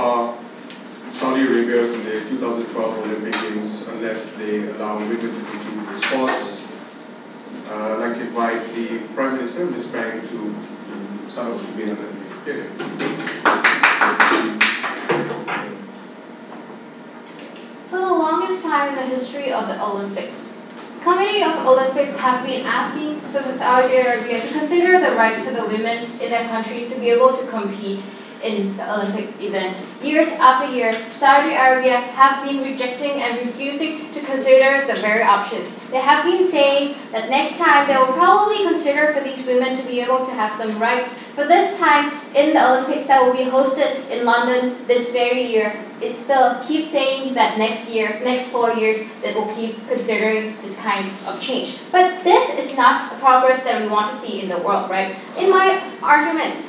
bar Saudi Arabia from the 2012 Olympic Games unless they allow women to compete in sports. I'd like to invite the Prime Minister, Ms. Pang, to start off the meeting. For the longest time in the history of the Olympics, the Committee of Olympics have been asking for Saudi Arabia to consider the rights for the women in their countries to be able to compete in the Olympics event. Years after year, Saudi Arabia have been rejecting and refusing to consider the very options. They have been saying that next time they will probably consider for these women to be able to have some rights. But this time in the Olympics that will be hosted in London this very year, it still keeps saying that next 4 years, that will keep considering this kind of change. But this is not a progress that we want to see in the world, right? In my argument,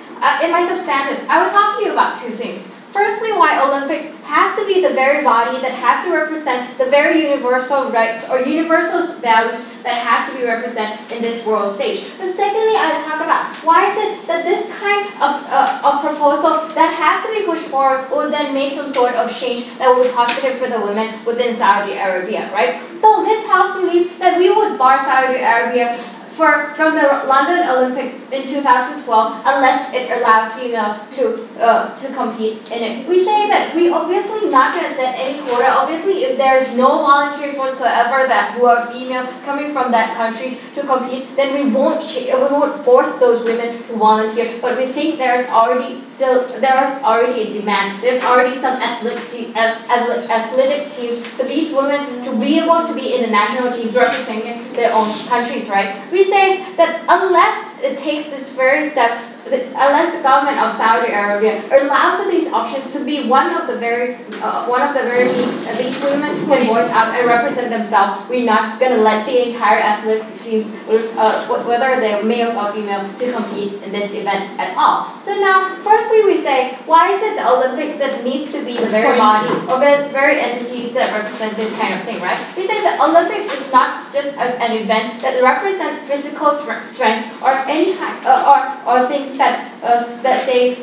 in my substantives, I will talk to you about two things. Firstly, why Olympics has to be the very body that has to represent the very universal rights or universal values that has to be represented in this world stage. But secondly, I will talk about why is it that this kind of proposal that has to be pushed forward will then make some sort of change that will be positive for the women within Saudi Arabia, right? So this House believes that we would bar Saudi Arabia from the London Olympics in 2012 unless it allows female to compete in it. We say that we obviously not going to set any quota. Obviously, if there's no volunteers whatsoever who are female coming from that countries to compete, then we won't force those women to volunteer. But we think there's already a demand. There's already some athletic teams for these women to be able to be in the national teams representing their own countries, right? We say that unless it takes this very step, unless the government of Saudi Arabia allows for these options to be one of the very means that these women can voice out and represent themselves, we're not going to let the entire athletic teams, whether they're males or female, to compete in this event at all. So now, firstly, we say, why is it the Olympics that needs to be the very body or the very entities that represent this kind of thing, right? We say the Olympics is not just an event that represents physical strength or any kind or things that say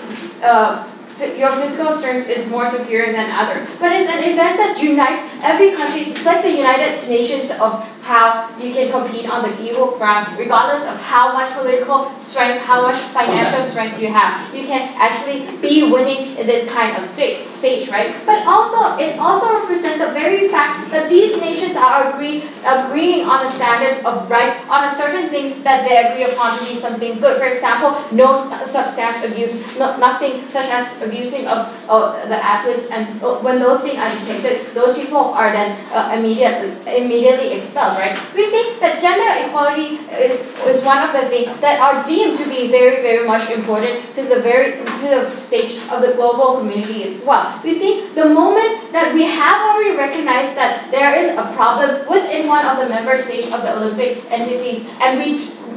your physical strength is more superior than others. But it's an event that unites every country. It's like the United Nations of how you can compete on the equal ground, regardless of how much political strength, how much financial strength you have. You can actually be winning in this kind of stage, right? But also, it also represents the very fact that these nations are agreeing on the standards of right, on a certain things that they agree upon to be something good. For example, no substance abuse, nothing such as abusing of the athletes, and when those things are detected, those people are then immediately expelled. Right? We think that gender equality is one of the things that are deemed to be very, very much important to the stage of the global community as well. We think the moment that we have already recognized that there is a problem within one of the member states of the Olympic entities, and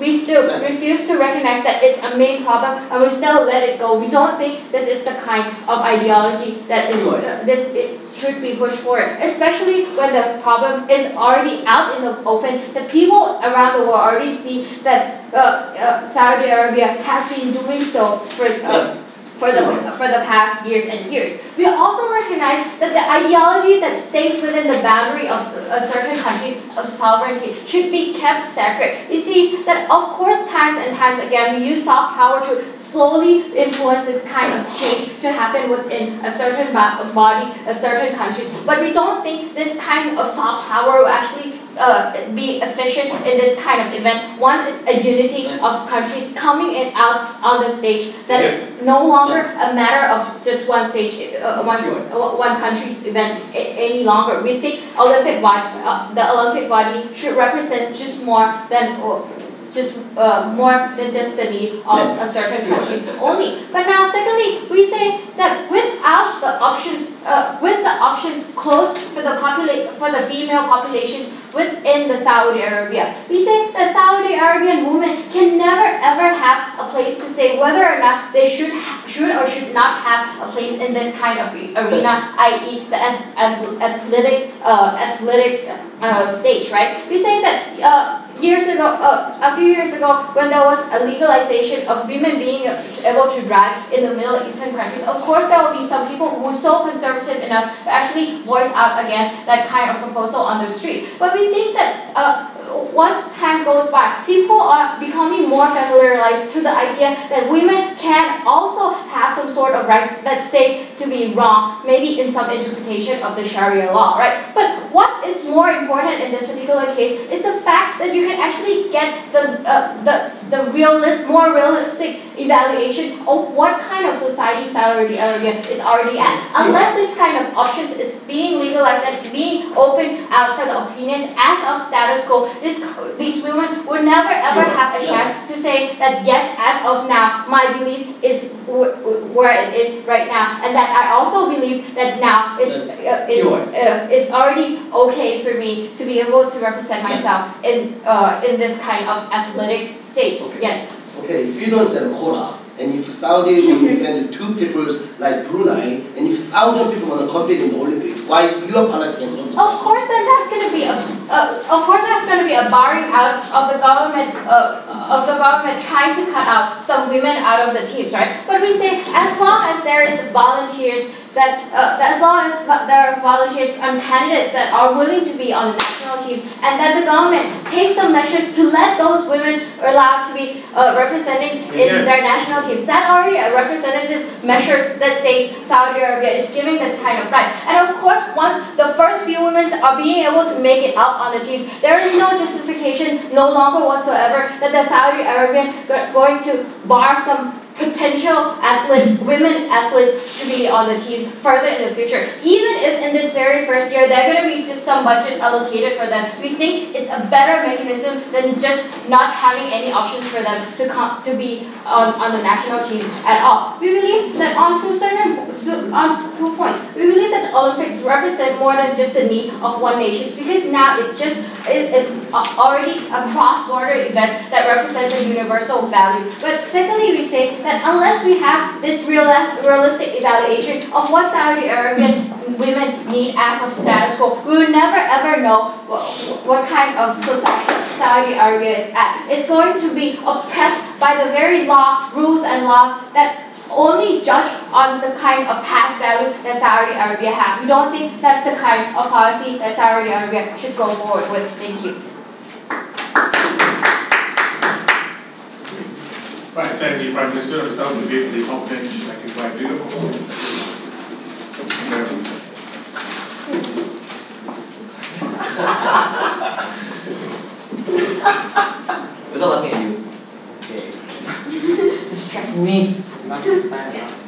we still refuse to recognize that it's a main problem, and we still let it go. We don't think this is the kind of ideology that should be pushed forward, especially when the problem is already out in the open. The people around the world already see that Saudi Arabia has been doing so for the past years and years. We also recognize that the ideology that stays within the boundary of a certain country's sovereignty should be kept sacred. You see that, of course, times and times again, we use soft power to slowly influence this kind of change to happen within a certain body, a certain countries. But we don't think this kind of soft power will actually be efficient in this kind of event. One is a unity of countries coming out on the stage, that it's no longer a matter of just one stage, one country's event any longer. We think the Olympic body should represent just more than just the need of a certain countries only. But now, secondly, we say that without the options closed for the female populations within the Saudi Arabia, we say that Saudi Arabian women can never ever have a place to say whether or not they should or should not have a place in this kind of arena, i.e. the athletic stage, right? We say that a few years ago, when there was a legalization of women being able to drive in the Middle Eastern countries, of course there will be some people who are so conservative enough to actually voice out against that kind of proposal on the street. But we think that once time goes by, people are becoming more familiarized to the idea that women can also have some sort of rights that's safe to be wrong, maybe in some interpretation of the Sharia law, right? But what is more important in this particular case is the fact that you can actually get more realistic evaluation of what kind of society Saudi Arabia is already at. Unless this kind of options is being legalized and being opened out for the opinions as of status quo, these women would never ever have a chance to say that yes, as of now, my beliefs is where it is right now, and that I also believe that now it's already okay for me to be able to represent myself in this kind of athletic state. Okay. Yes. Okay, if you don't send a quota, and if Saudi only send 2 people like Brunei, and if 1,000 people want to compete in the Olympics, why your palace can do? Of course, then that's going to be a barring out of the government trying to cut out some women out of the teams, right? But we say as long as there is volunteers as long as there are volunteers and candidates that are willing to be on the national teams, and that the government takes some measures to let those women allowed to be representing in their national teams. That already a representative measures that says Saudi Arabia is giving this kind of rights. And of course, once the first few women are being able to make it up on the teams, there is no justification, no longer whatsoever, that the Saudi Arabian are going to bar some potential women athletes to be on the teams further in the future. Even if in this very first year there are going to be just some budgets allocated for them, we think it's a better mechanism than just not having any options for them to be on the national team at all. We believe that on 2 points, we believe that the Olympics represent more than just the need of one nation, because now it's already a cross-border event that represents a universal value. But secondly, we say that unless we have this realistic evaluation of what Saudi Arabian women need as of status quo, we will never ever know what kind of society Saudi Arabia is at. It's going to be oppressed by the very rules and laws that only judge on the kind of past value that Saudi Arabia has. We don't think that's the kind of policy that Saudi Arabia should go forward with. Thank you. Right, thank you, Prime Minister. I start with the top bench. I can invite you. We're not looking at you. Okay. Distract me. Yes.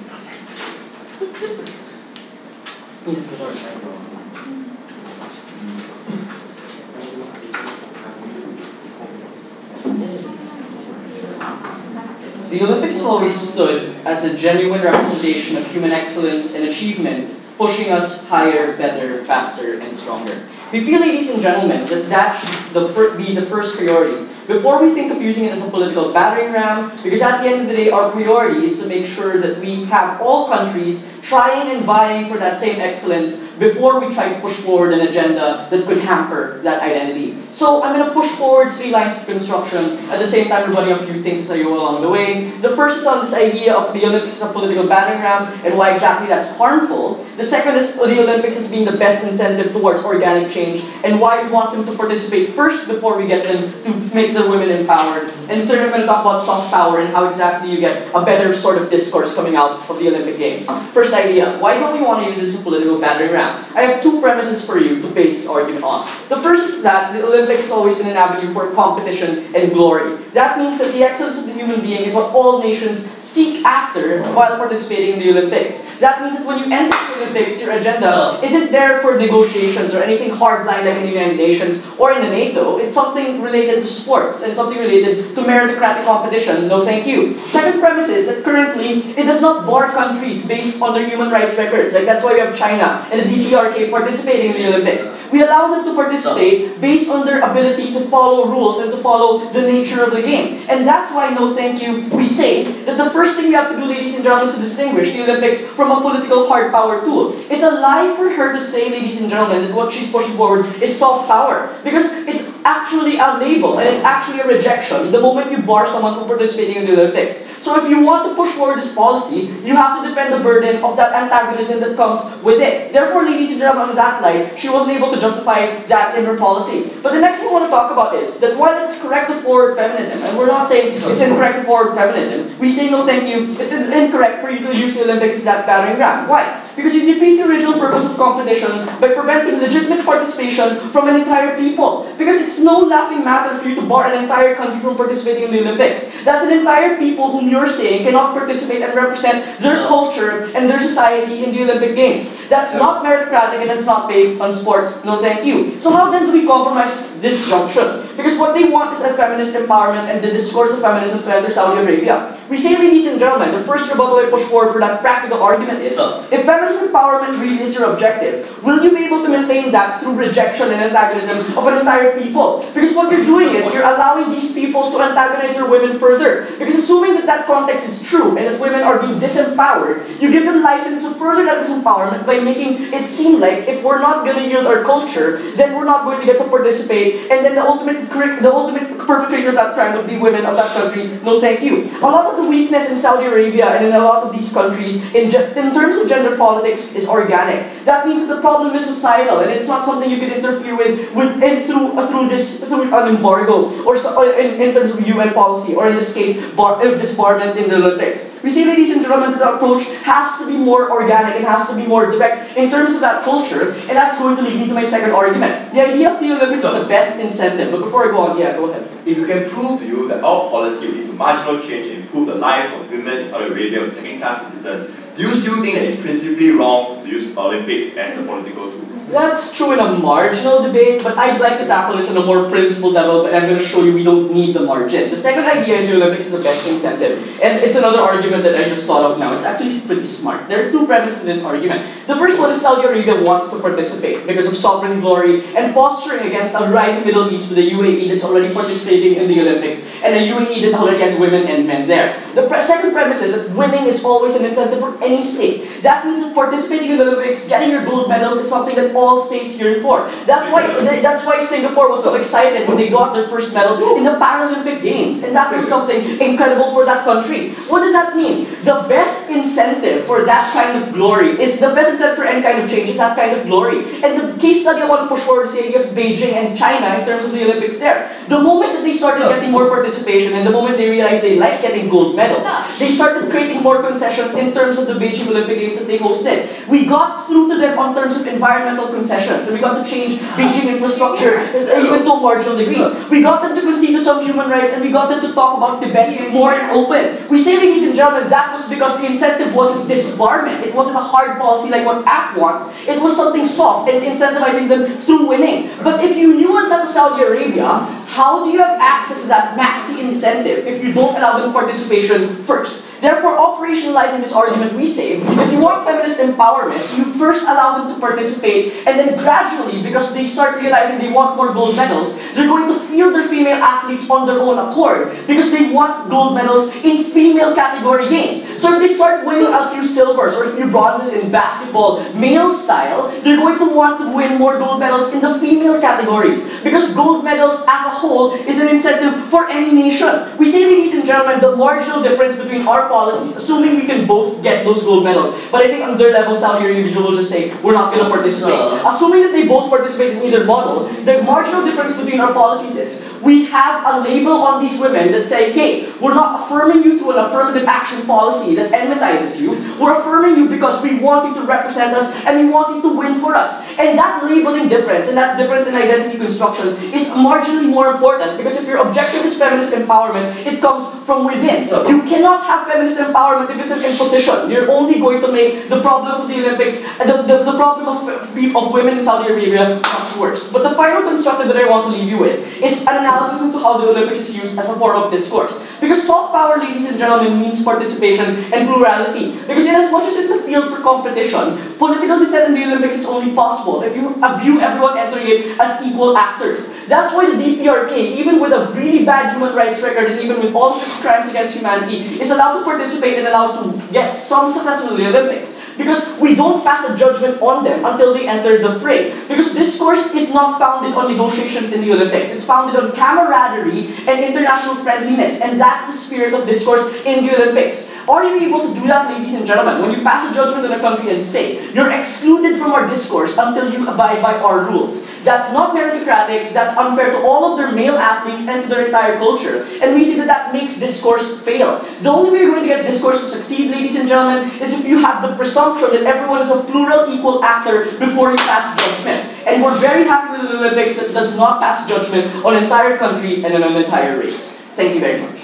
The Olympics has always stood as a genuine representation of human excellence and achievement, pushing us higher, better, faster, and stronger. We feel, ladies and gentlemen, that should be the first priority. Before we think of using it as a political battering ram, because at the end of the day, our priority is to make sure that we have all countries trying and vying for that same excellence before we try to push forward an agenda that could hamper that identity. So I'm going to push forward 3 lines of construction, at the same time running a few things as I go along the way. The first is on this idea of the Olympics as a political battering ram and why exactly that's harmful. The second is the Olympics as being the best incentive towards organic change and why we want them to participate first before we get them to make the women empowered. And third, I'm going to talk about soft power and how exactly you get a better sort of discourse coming out of the Olympic Games. First idea, why don't we want to use this as a political battering ram? I have 2 premises for you to base this argument on. The first is that the Olympics has always been an avenue for competition and glory. That means that the excellence of the human being is what all nations seek after while participating in the Olympics. That means that when you enter the Olympics, your agenda isn't there for negotiations or anything hardline like in the United Nations or in the NATO. It's something related to sports and something related to meritocratic competition. No thank you. Second premise is that currently it does not bar countries based on their human rights records. Like that's why we have China and the DPRK participating in the Olympics. We allow them to participate based on their ability to follow rules and to follow the nature of the the game. And that's why, no thank you, we say that the first thing we have to do, ladies and gentlemen, is to distinguish the Olympics from a political hard power tool. It's a lie for her to say, ladies and gentlemen, that what she's pushing forward is soft power. Because it's actually a label, and it's actually a rejection the moment you bar someone from participating in the Olympics. So if you want to push forward this policy, you have to defend the burden of that antagonism that comes with it. Therefore, ladies and gentlemen, on that light, she wasn't able to justify that in her policy. But the next thing I want to talk about is that while it's correct to forward feminism, and we're not saying it's incorrect to forward feminism, we say no thank you, it's incorrect for you to use the Olympics as that battering ram. Why? Because you defeat the original purpose of competition by preventing legitimate participation from an entire people. Because it's no laughing matter for you to bar an entire country from participating in the Olympics. That's an entire people whom you're saying cannot participate and represent their culture and their society in the Olympic Games. That's not meritocratic and it's not based on sports. No thank you. So how then do we compromise this junction? Because what they want is a feminist empowerment and the discourse of feminism to enter Saudi Arabia. We say, ladies and gentlemen, the first rebuttal I push forward for that practical argument is, if feminist empowerment really is your objective, will you be able to maintain that through rejection and antagonism of an entire people? Because what you're doing is, you're allowing these people to antagonize their women further. Because assuming that that context is true and that women are being disempowered, you give them license to further that disempowerment by making it seem like if we're not going to yield our culture, then we're not going to get to participate, and then the ultimate perpetrator of that crime would be women of that country. No thank you. A lot of the weakness in Saudi Arabia and in a lot of these countries in terms of gender politics is organic. That means that the problem is societal and it's not something you can interfere with through an embargo or in terms of UN policy, or in this case disbarment in the Olympics. We see, ladies and gentlemen, that the approach has to be more organic and has to be more direct in terms of that culture, and that's going to lead me to my second argument. The idea of the Olympics is the best incentive. But before I go on, yeah, go ahead. If we can prove to you that our policy will lead to marginal change and improve the lives of women in Saudi Arabia with second-class citizens, do you still think that it's principally wrong to use Olympics as a political tool? That's true in a marginal debate, but I'd like to tackle this on a more principled level, but I'm going to show you we don't need the margin. The second idea is the Olympics is the best incentive. And it's another argument that I just thought of now. It's actually pretty smart. There are two premises to this argument. The first one is Saudi Arabia wants to participate because of sovereign glory and posturing against a rising Middle East with the UAE that's already participating in the Olympics, and a UAE that already has women and men there. The second premise is that winning is always an incentive for any state. That means that participating in the Olympics, getting your gold medals is something that all states yearn for. That's why Singapore was so excited when they got their first medal in the Paralympic Games, and that was something incredible for that country. What does that mean? The best incentive for that kind of glory is the best incentive for any kind of change is that kind of glory. And the case study I want to push forward is the idea of Beijing and China in terms of the Olympics there. The moment that they started getting more participation and the moment they realized they liked getting gold medals, they started creating more concessions in terms of the Beijing Olympic Games that they hosted. We got through to them on terms of environmental concessions, and we got to change Beijing infrastructure even to a marginal degree. We got them to concede to some human rights, and we got them to talk about Tibet more and open. We say, ladies and gentlemen, that was because the incentive wasn't disbarment. It wasn't a hard policy like what AF wants. It was something soft and incentivizing them through winning. But if you nuance that to Saudi Arabia, how do you have access to that maxi incentive if you don't allow them participation first? Therefore, operationalizing this argument, we say, if you want feminist empowerment, you first allow them to participate, and then gradually, because they start realizing they want more gold medals, they're going to field their female athletes on their own accord, because they want gold medals in female category games. So if they start winning a few silvers or a few bronzes in basketball, male style, they're going to want to win more gold medals in the female categories, because gold medals as a whole is an incentive for any nation. We say, ladies and gentlemen, the marginal difference between our policies, assuming we can both get those gold medals, but I think on their level, Saudi Arabia will just say, we're not going to participate. Assuming that they both participate in either model, the marginal difference between our policies is, we have a label on these women that say, hey, we're not affirming you through an affirmative action policy that enmitizes you. We're affirming you because we want you to represent us and we want you to win for us. And that labeling difference and that difference in identity construction is marginally more important, because if your objective is feminist empowerment, it comes from within. You cannot have feminist empowerment if it's an imposition. You're only going to make the problem of the Olympics, the problem of women in Saudi Arabia much worse. But the final constructive that I want to leave you with is an analysis into how the Olympics is used as a form of discourse. Because soft power, ladies and gentlemen, means participation and plurality. Because in as much as it's a field for competition, political dissent in the Olympics is only possible if you view everyone entering it as equal actors. That's why the DPRK, even with a really bad human rights record and even with all of its crimes against humanity, is allowed to participate and allowed to get some success in the Olympics. Because we don't pass a judgment on them until they enter the fray. Because discourse is not founded on negotiations in the Olympics. It's founded on camaraderie and international friendliness. And that's the spirit of discourse in the Olympics. Are you able to do that, ladies and gentlemen? When you pass a judgment on a country and say, you're excluded from our discourse until you abide by our rules. That's not meritocratic, that's unfair to all of their male athletes and to their entire culture. And we see that that makes discourse fail. The only way you're going to get discourse to succeed, ladies and gentlemen, is if you have the presumption that everyone is a plural equal actor before you pass judgment. And we're very happy with the Olympics that does not pass judgment on an entire country and on an entire race. Thank you very much.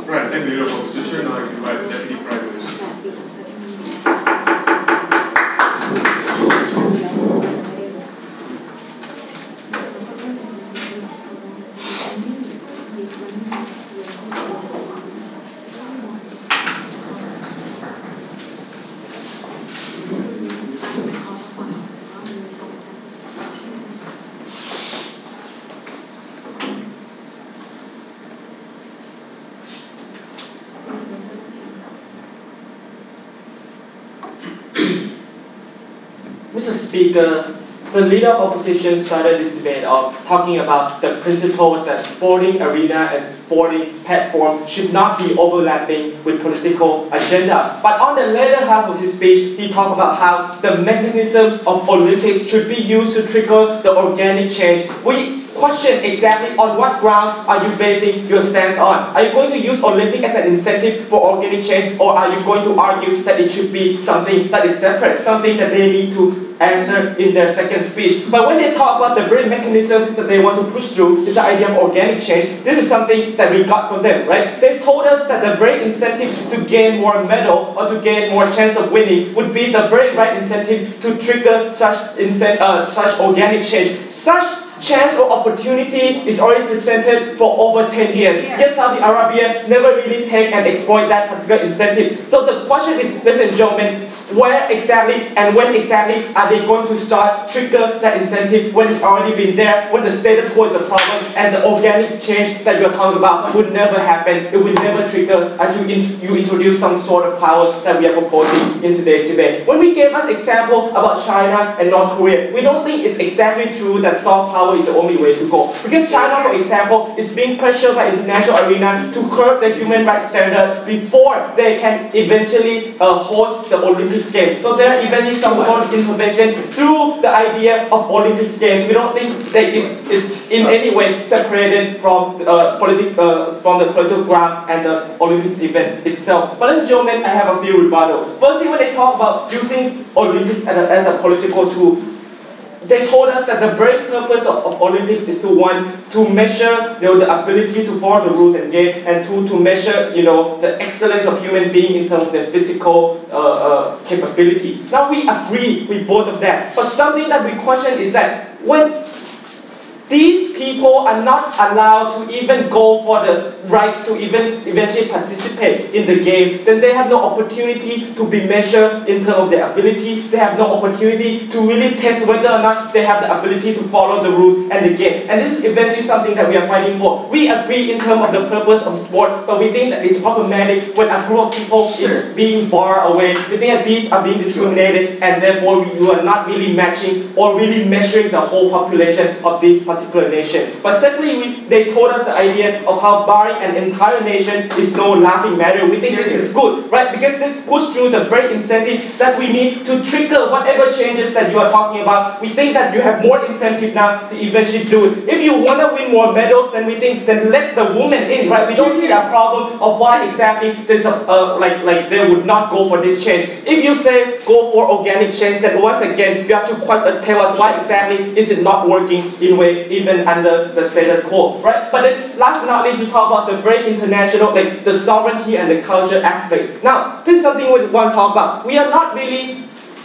Right, thank you, Leader of Opposition. I invite the Deputy Prime Minister. Mr. Speaker, the Leader of Opposition started this debate of talking about the principle that sporting arena and sporting platform should not be overlapping with political agenda. But on the later half of his speech, he talked about how the mechanism of Olympics should be used to trigger the organic change. We question exactly on what ground are you basing your stance on? Are you going to use Olympics as an incentive for organic change, or are you going to argue that it should be something that is separate, something that they need to answer in their second speech? But when they talk about the very mechanism that they want to push through is the idea of organic change, this is something that we got from them, right? They told us that the very incentive to gain more medal or to gain more chance of winning would be the very right incentive to trigger such organic change. Such chance or opportunity is already presented for over 10 years. Yet Saudi Arabia never really take and exploit that particular incentive. So the question is, ladies and gentlemen, where exactly and when exactly are they going to start trigger that incentive when it's already been there, when the status quo is a problem and the organic change that you're talking about would never happen, it would never trigger until you introduce some sort of power that we are proposing in today's debate. When we gave us example about China and North Korea, we don't think it's exactly true that soft power is the only way to go. Because China, for example, is being pressured by international arena to curb the human rights standard before they can eventually host the Olympics Games. So there eventually some sort of intervention through the idea of Olympics Games. We don't think that it's in any way separated from the political ground and the Olympics event itself. But ladies and gentlemen, I have a few rebuttals. Firstly, when they talk about using Olympics as a political tool, they told us that the very purpose of Olympics is to measure the ability to follow the rules and game, and to measure the excellence of human being in terms of their physical capability. Now we agree with both of them, but something that we question is that when these people are not allowed to even go for the rights to even eventually participate in the game, then they have no opportunity to be measured in terms of their ability. They have no opportunity to really test whether or not they have the ability to follow the rules and the game. And this is eventually something that we are fighting for. We agree in terms of the purpose of sport, but we think that it's problematic when a group of people is being barred away. We think that these are being discriminated, and therefore you are not really matching or really measuring the whole population of this particular nation. But secondly, they told us the idea of how barring an entire nation is no laughing matter. We think this is good, right? Because this pushes through the very incentive that we need to trigger whatever changes that you are talking about. We think that you have more incentive now to eventually do it. If you want to win more medals, then we think then let the women in, right? We don't see a problem of why exactly there's like they would not go for this change. If you say go for organic change, then once again you have to tell us why exactly is it not working even under the status quo, right? But then last but not least, you talk about the very international, like the sovereignty and the culture aspect. Now, this is something we want to talk about. We are not really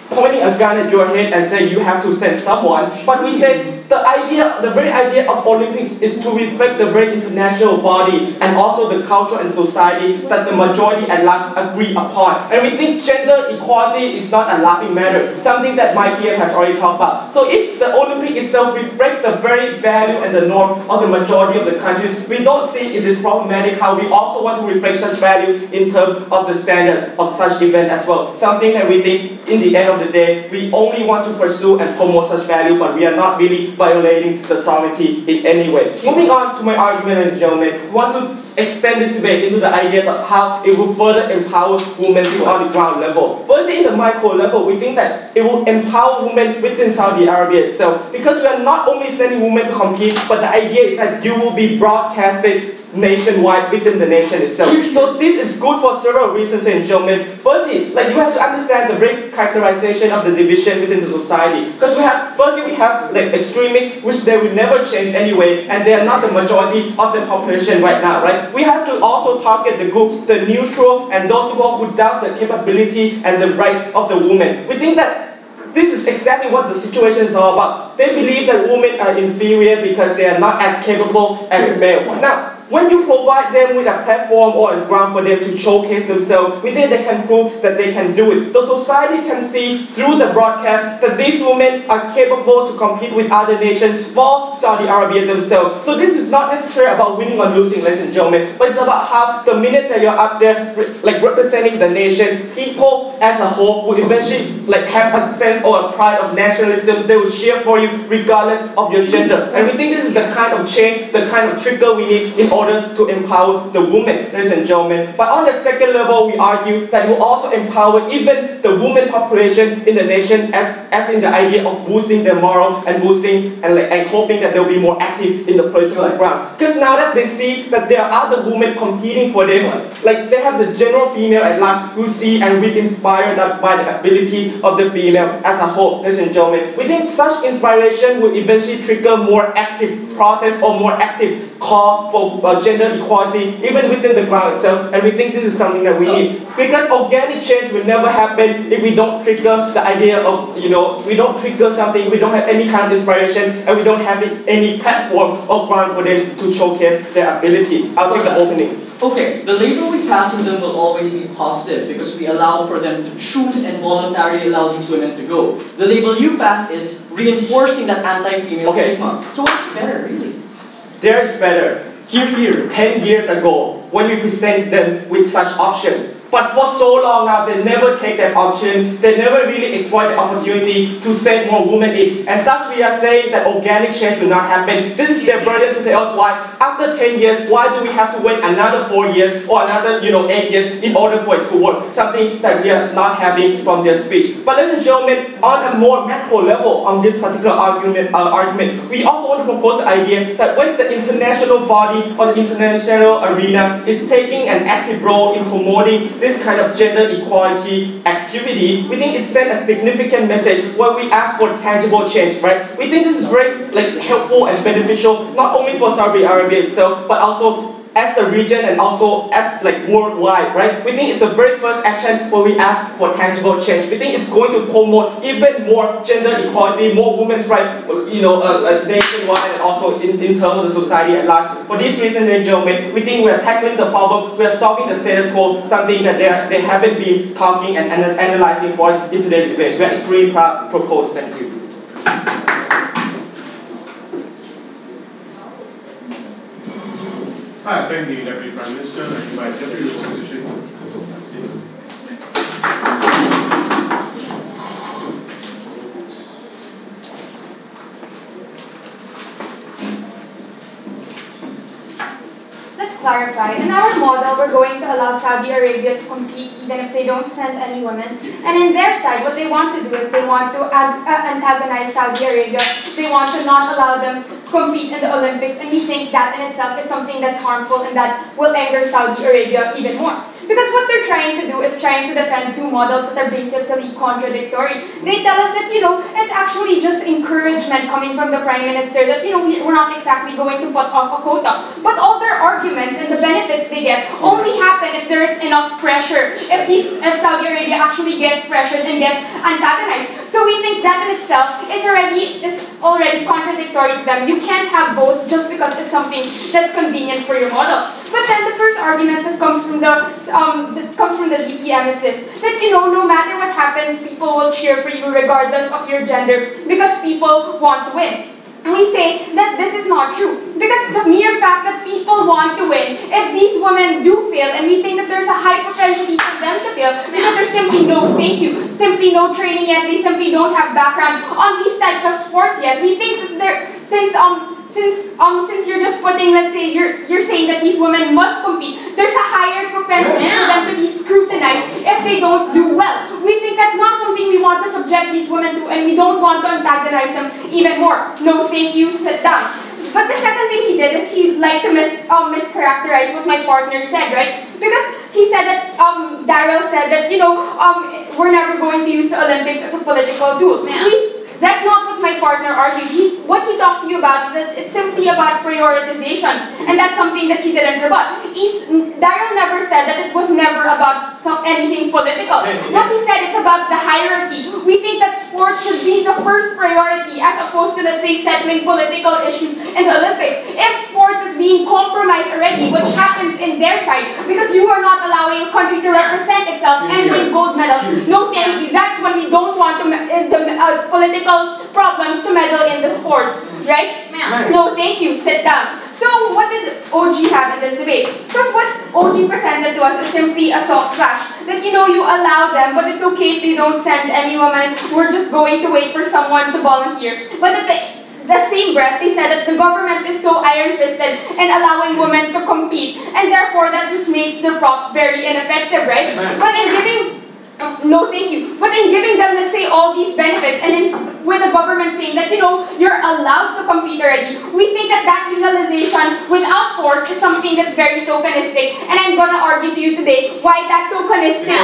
pointing a gun at your head and say you have to send someone, but we said the very idea of Olympics is to reflect the very international body and also the culture and society that the majority at large agree upon. And we think gender equality is not a laughing matter, something that my PM has already talked about. So if the Olympic itself reflects the very value and the norm of the majority of the countries, we don't see it is problematic how we also want to reflect such value in terms of the standard of such event as well. Something that we think in the end of the day, we only want to pursue and promote such value, but we are not really violating the sovereignty in any way. Moving on to my argument, ladies and gentlemen, we want to extend this debate into the idea of how it will further empower women on the ground level. Firstly, in the micro level, we think that it will empower women within Saudi Arabia itself, because we are not only sending women to compete, but the idea is that you will be broadcasted nationwide within the nation itself. So this is good for several reasons, ladies and gentlemen. Firstly, you have to understand the very characterization of the division within the society. Because firstly we have extremists, which they will never change anyway, and they are not the majority of the population right now, right? We have to also target the group, the neutral, and those people who doubt the capability and the rights of the woman. We think that this is exactly what the situation is all about. They believe that women are inferior because they are not as capable as male. Now, when you provide them with a platform or a ground for them to showcase themselves, we think they can prove that they can do it. The society can see through the broadcast that these women are capable to compete with other nations for Saudi Arabia themselves. So this is not necessarily about winning or losing, ladies and gentlemen, but it's about how the minute that you're up there representing the nation, people as a whole will eventually have a sense or a pride of nationalism. They will cheer for you regardless of your gender. And we think this is the kind of change, the kind of trigger we need in order to empower the women, ladies and gentlemen. But on the second level, we argue that it will also empower even the women population in the nation, as in the idea of boosting their moral and boosting and hoping that they'll be more active in the political ground. Because now that they see that there are other women competing for them, they have the general female at large who see and be inspired by the ability of the female as a whole, ladies and gentlemen. We think such inspiration will eventually trigger more active protest or more active call for gender equality even within the ground itself, and we think this is something that we need. Because organic change will never happen if we don't trigger the idea of, we don't trigger something, we don't have any kind of inspiration, and we don't have any platform or ground for them to showcase their ability. I'll take the opening. Okay, the label we pass on them will always be positive because we allow for them to choose and voluntarily allow these women to go. The label you pass is reinforcing that anti-female stigma. So what's better, really? There is better. Here, 10 years ago, when we present them with such option. But for so long now, they never take that option. They never really exploit the opportunity to send more women in. And thus we are saying that organic change will not happen. This is their burden to tell us why. After 10 years, why do we have to wait another 4 years or another 8 years in order for it to work? Something that we are not having from their speech. But ladies and gentlemen, on a more macro level on this particular argument, we also want to propose the idea that when the international body or the international arena is taking an active role in promoting this kind of gender equality activity, we think it sends a significant message when we ask for tangible change, right? We think this is very helpful and beneficial, not only for Saudi Arabia itself, but also as a region and also as worldwide, right? We think it's the very first action when we ask for tangible change. We think it's going to promote even more gender equality, more women's rights, nationwide and also in terms of the society at large. For these reasons, ladies and gentlemen, we think we are tackling the problem, we are solving the status quo, something that they haven't been talking and analyzing for us in today's debate. We are extremely proud to propose. Thank you. I thank the Deputy Prime Minister and invite Deputy Opposition to speak. Let's clarify. In our model, we're going to allow Saudi Arabia to compete even if they don't send any women. And in their side, what they want to do is they want to antagonize Saudi Arabia. They want to not allow them compete in the Olympics, and we think that in itself is something that's harmful and that will anger Saudi Arabia even more. Because what they're trying to do is trying to defend two models that are basically contradictory. They tell us that, it's actually just encouragement coming from the Prime Minister that, we're not exactly going to put off a quota. But all their arguments and the benefits they get only happen if there is enough pressure, if Saudi Arabia actually gets pressured and gets antagonized. So we think that in itself is already contradictory to them. You can't have both just because it's something that's convenient for your model. But then the first argument that comes from the DPM is this: that no matter what happens, people will cheer for you regardless of your gender because people want to win. And we say that this is not true because the mere fact that people want to win, if these women do fail, and we think that there's a high propensity for them to fail because there's simply no thank you, simply no training yet, they simply don't have background on these types of sports yet. We think that since you're just putting, let's say, you're saying that these women must compete, there's a higher propensity for them to be scrutinized if they don't do well. We think that's not something we want to subject these women to, and we don't want to antagonize them even more. No, thank you, sit down. But the second thing he did is he liked to mischaracterize what my partner said, right? Because he said that, Daryl said that, we're never going to use the Olympics as a political tool. That's not what my partner argued. What he talked to you about, that it's simply about prioritization, and that's something that he didn't rebut. Daryl never said that it was never about anything political. What he said, it's about the hierarchy. We think that sports should be the first priority as opposed to, let's say, settling political issues in the Olympics. If sports is being compromised already, which happens in their side, because you are not allowing a country to represent itself and win gold medals, no thank you. That's when we don't want the political problems to meddle in the sports, right? No thank you, sit down. So what did OG have in this debate? Because what OG presented to us is simply a soft flash. That you allow them, but it's okay if they don't send any woman. We're just going to wait for someone to volunteer. But at the same breath, they said that the government is so iron-fisted and allowing women to compete, and therefore that just makes the prop very ineffective, right? But in giving no thank you. But in giving them, let's say, all these benefits, and with the government saying that, you're allowed to compete already, we think that legalization without force is something that's very tokenistic. And I'm going to argue to you today why that tokenistic,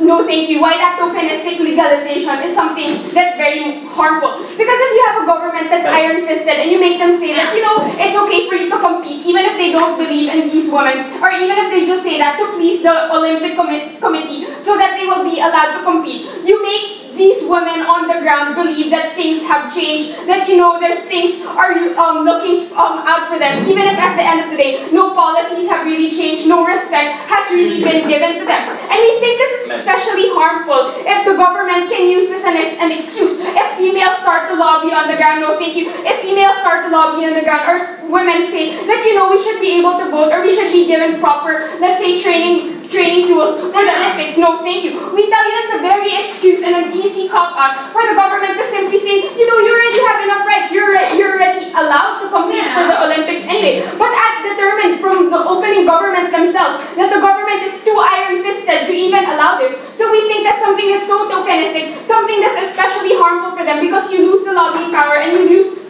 no thank you, why that tokenistic legalization is something that's very harmful. Because if you have a government that's iron-fisted and you make them say that, it's okay for you to compete, even if they don't believe in these women, or even if they just say that to please the Olympic Committee, so that they will be allowed to compete. You make these women on the ground believe that things have changed, that that things are looking out for them, even if at the end of the day no policies have really changed, no respect has really been given to them. And we think this is especially harmful if the government can use this as an excuse. If females start to lobby on the ground, no thank you. If females start to lobby on the ground, or women say that we should be able to vote, or we should be given proper, let's say, training tools for the Olympics, no thank you. We tell you that's a very excuse and an easy cop-out for the government to simply say, you already have enough rights, you're already allowed to compete for the Olympics anyway. But as determined from the opening government themselves, that the government is too iron-fisted to even allow this. So we think that's something that's so tokenistic, something that's especially harmful for them, because you lose the lobbying power and you lose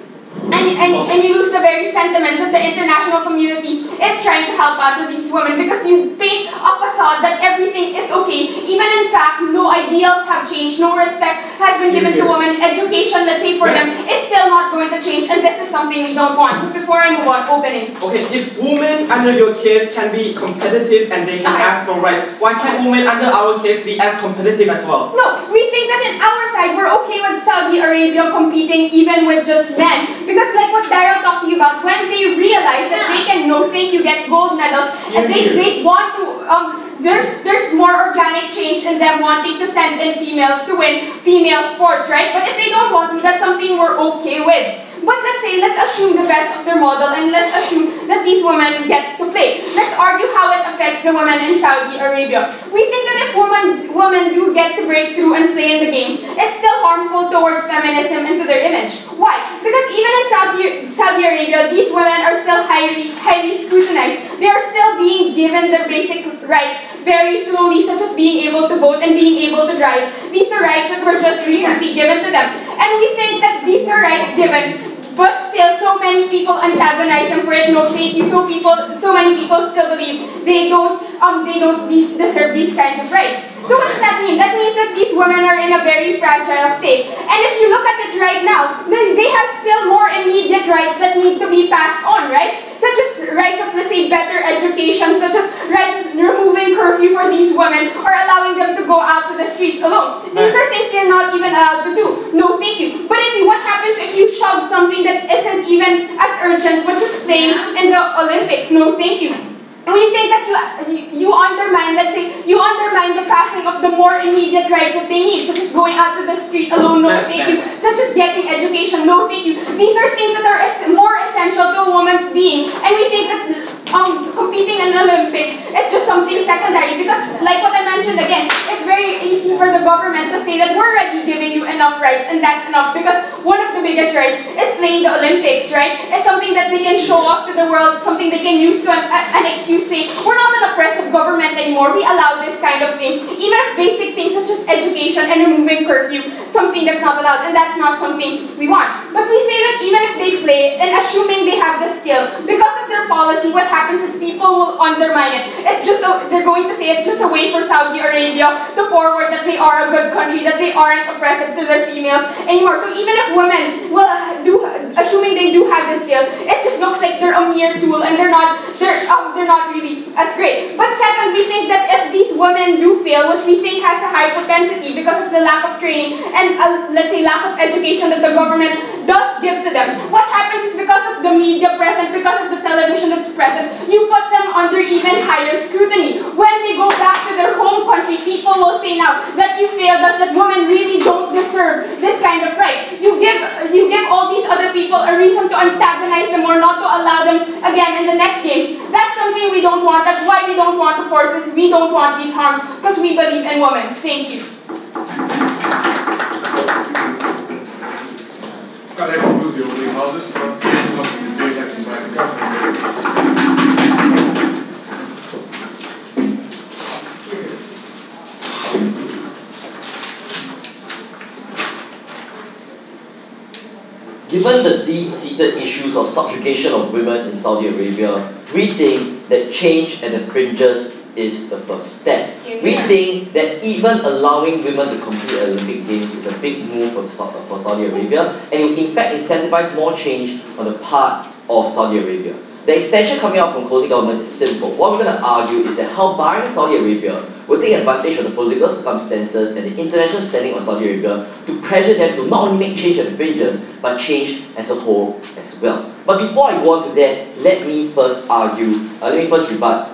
and you lose the very sentiments that the international community is trying to help out with these women, because you paint a facade that everything is okay, even in fact no ideals have changed, no respect has been given to women, education, let's say, for them is still not going to change, and this is something we don't want. Before I move on, opening. Okay, if women under your case can be competitive and they can ask for rights, why can't women under our case be as competitive as well? No, we think that in our side, we're okay with Saudi Arabia competing even with just men. Because like what Daryl talked to you about, when they realize that they can, no thank you, get gold medals, and they want to, there's more organic change in them wanting to send in females to win female sports, right? But if they don't want to, that's something we're okay with. But let's assume the best of their model, and let's assume that these women get to play. Let's argue how it affects the women in Saudi Arabia. We think that if women do get to break through and play in the games, it's still harmful towards feminism and to their image. Why? Because even in Saudi Arabia, these women are still highly scrutinized. They are still being given their basic rights very slowly, such as being able to vote and being able to drive. These are rights that were just recently given to them. And we think that these are rights given, but still so many people antagonize them for it, no thank you. So many people still believe they don't deserve these kinds of rights. So what does that mean? That means that these women are in a very fragile state. And if you look at it right now, then they have still more immediate rights that need to be passed on, right? Such as rights of, let's say, better education, such as rights removing the streets alone. These are things they're not even allowed to do. No, thank you. But what happens if you shove something that isn't even as urgent, which is playing in the Olympics? No, thank you. We think that you undermine, let's say, you undermine the passing of the more immediate rights that they need, such as going out to the street alone, no thank you, such as getting education, no thank you. These are things that are more essential to a woman's being, and we think that competing in the Olympics is just something secondary, because like what I mentioned again, it's very easy for the government to say that we're already giving you enough rights, and that's enough, because one of the biggest rights is playing the Olympics, right? It's something that they can show off to the world, something they can use to an excuse. Say, we're not an oppressive government anymore, we allow this kind of thing. Even if basic things such as education and removing curfew, something that's not allowed, and that's not something we want. But we say that even if they play, and assuming they have the skill, because of their policy, what happens is people will undermine it. It's just they're going to say it's just a way for Saudi Arabia to forward that they are a good country, that they aren't oppressive to their females anymore. So even if women will assuming they do have the skill, it just looks like they're a mere tool, and they're not really as great. But second, we think that if these women do fail, which we think has a high propensity because of the lack of training and let's say lack of education that the government does give to them, what happens is because of the media present, because of the television that's present, you put them under even higher scrutiny. When they go back to their home country, people will say now that you failed us, that women really don't deserve this kind of right. You give all these other people a reason to antagonize them or not to allow them again in the next games. That's something we don't want. That's why we don't want the forces. We don't want these harms, because we believe in women. Thank you. That concludes the opening houses. Given the deep-seated issues of subjugation of women in Saudi Arabia, we think that change at the fringes is the first step. We think that even allowing women to compete at Olympic Games is a big move for Saudi Arabia, and it will in fact incentivize more change on the part of Saudi Arabia. The extension coming out from closing government is simple. What we're going to argue is that how barring Saudi Arabia will take advantage of the political circumstances and the international standing of Saudi Arabia to pressure them to not only make change at the fringes, but change as a whole as well. But before I go on to that, let me first rebut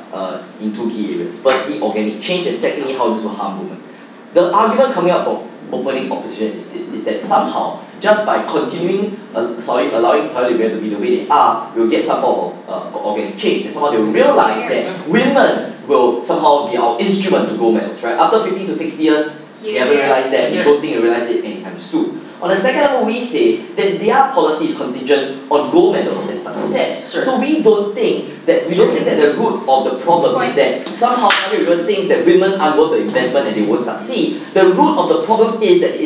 in two key areas. Firstly, organic change, and secondly, how this will harm women. The argument coming out from opening opposition is that somehow, just by continuing allowing Saudi Arabia to be the way they are, we'll get some form of organic change, and somehow they will realize that women will somehow be our instrument to gold medals, right? After 50 to 60 years, we haven't realized that, we don't think we'll realize it anytime soon. On the second level, we say that their policy is contingent on gold medals and success. Sure. So we don't think that the root of the problem is that somehow Saudi Arabia thinks that women are worth the investment and they won't succeed. The root of the problem is that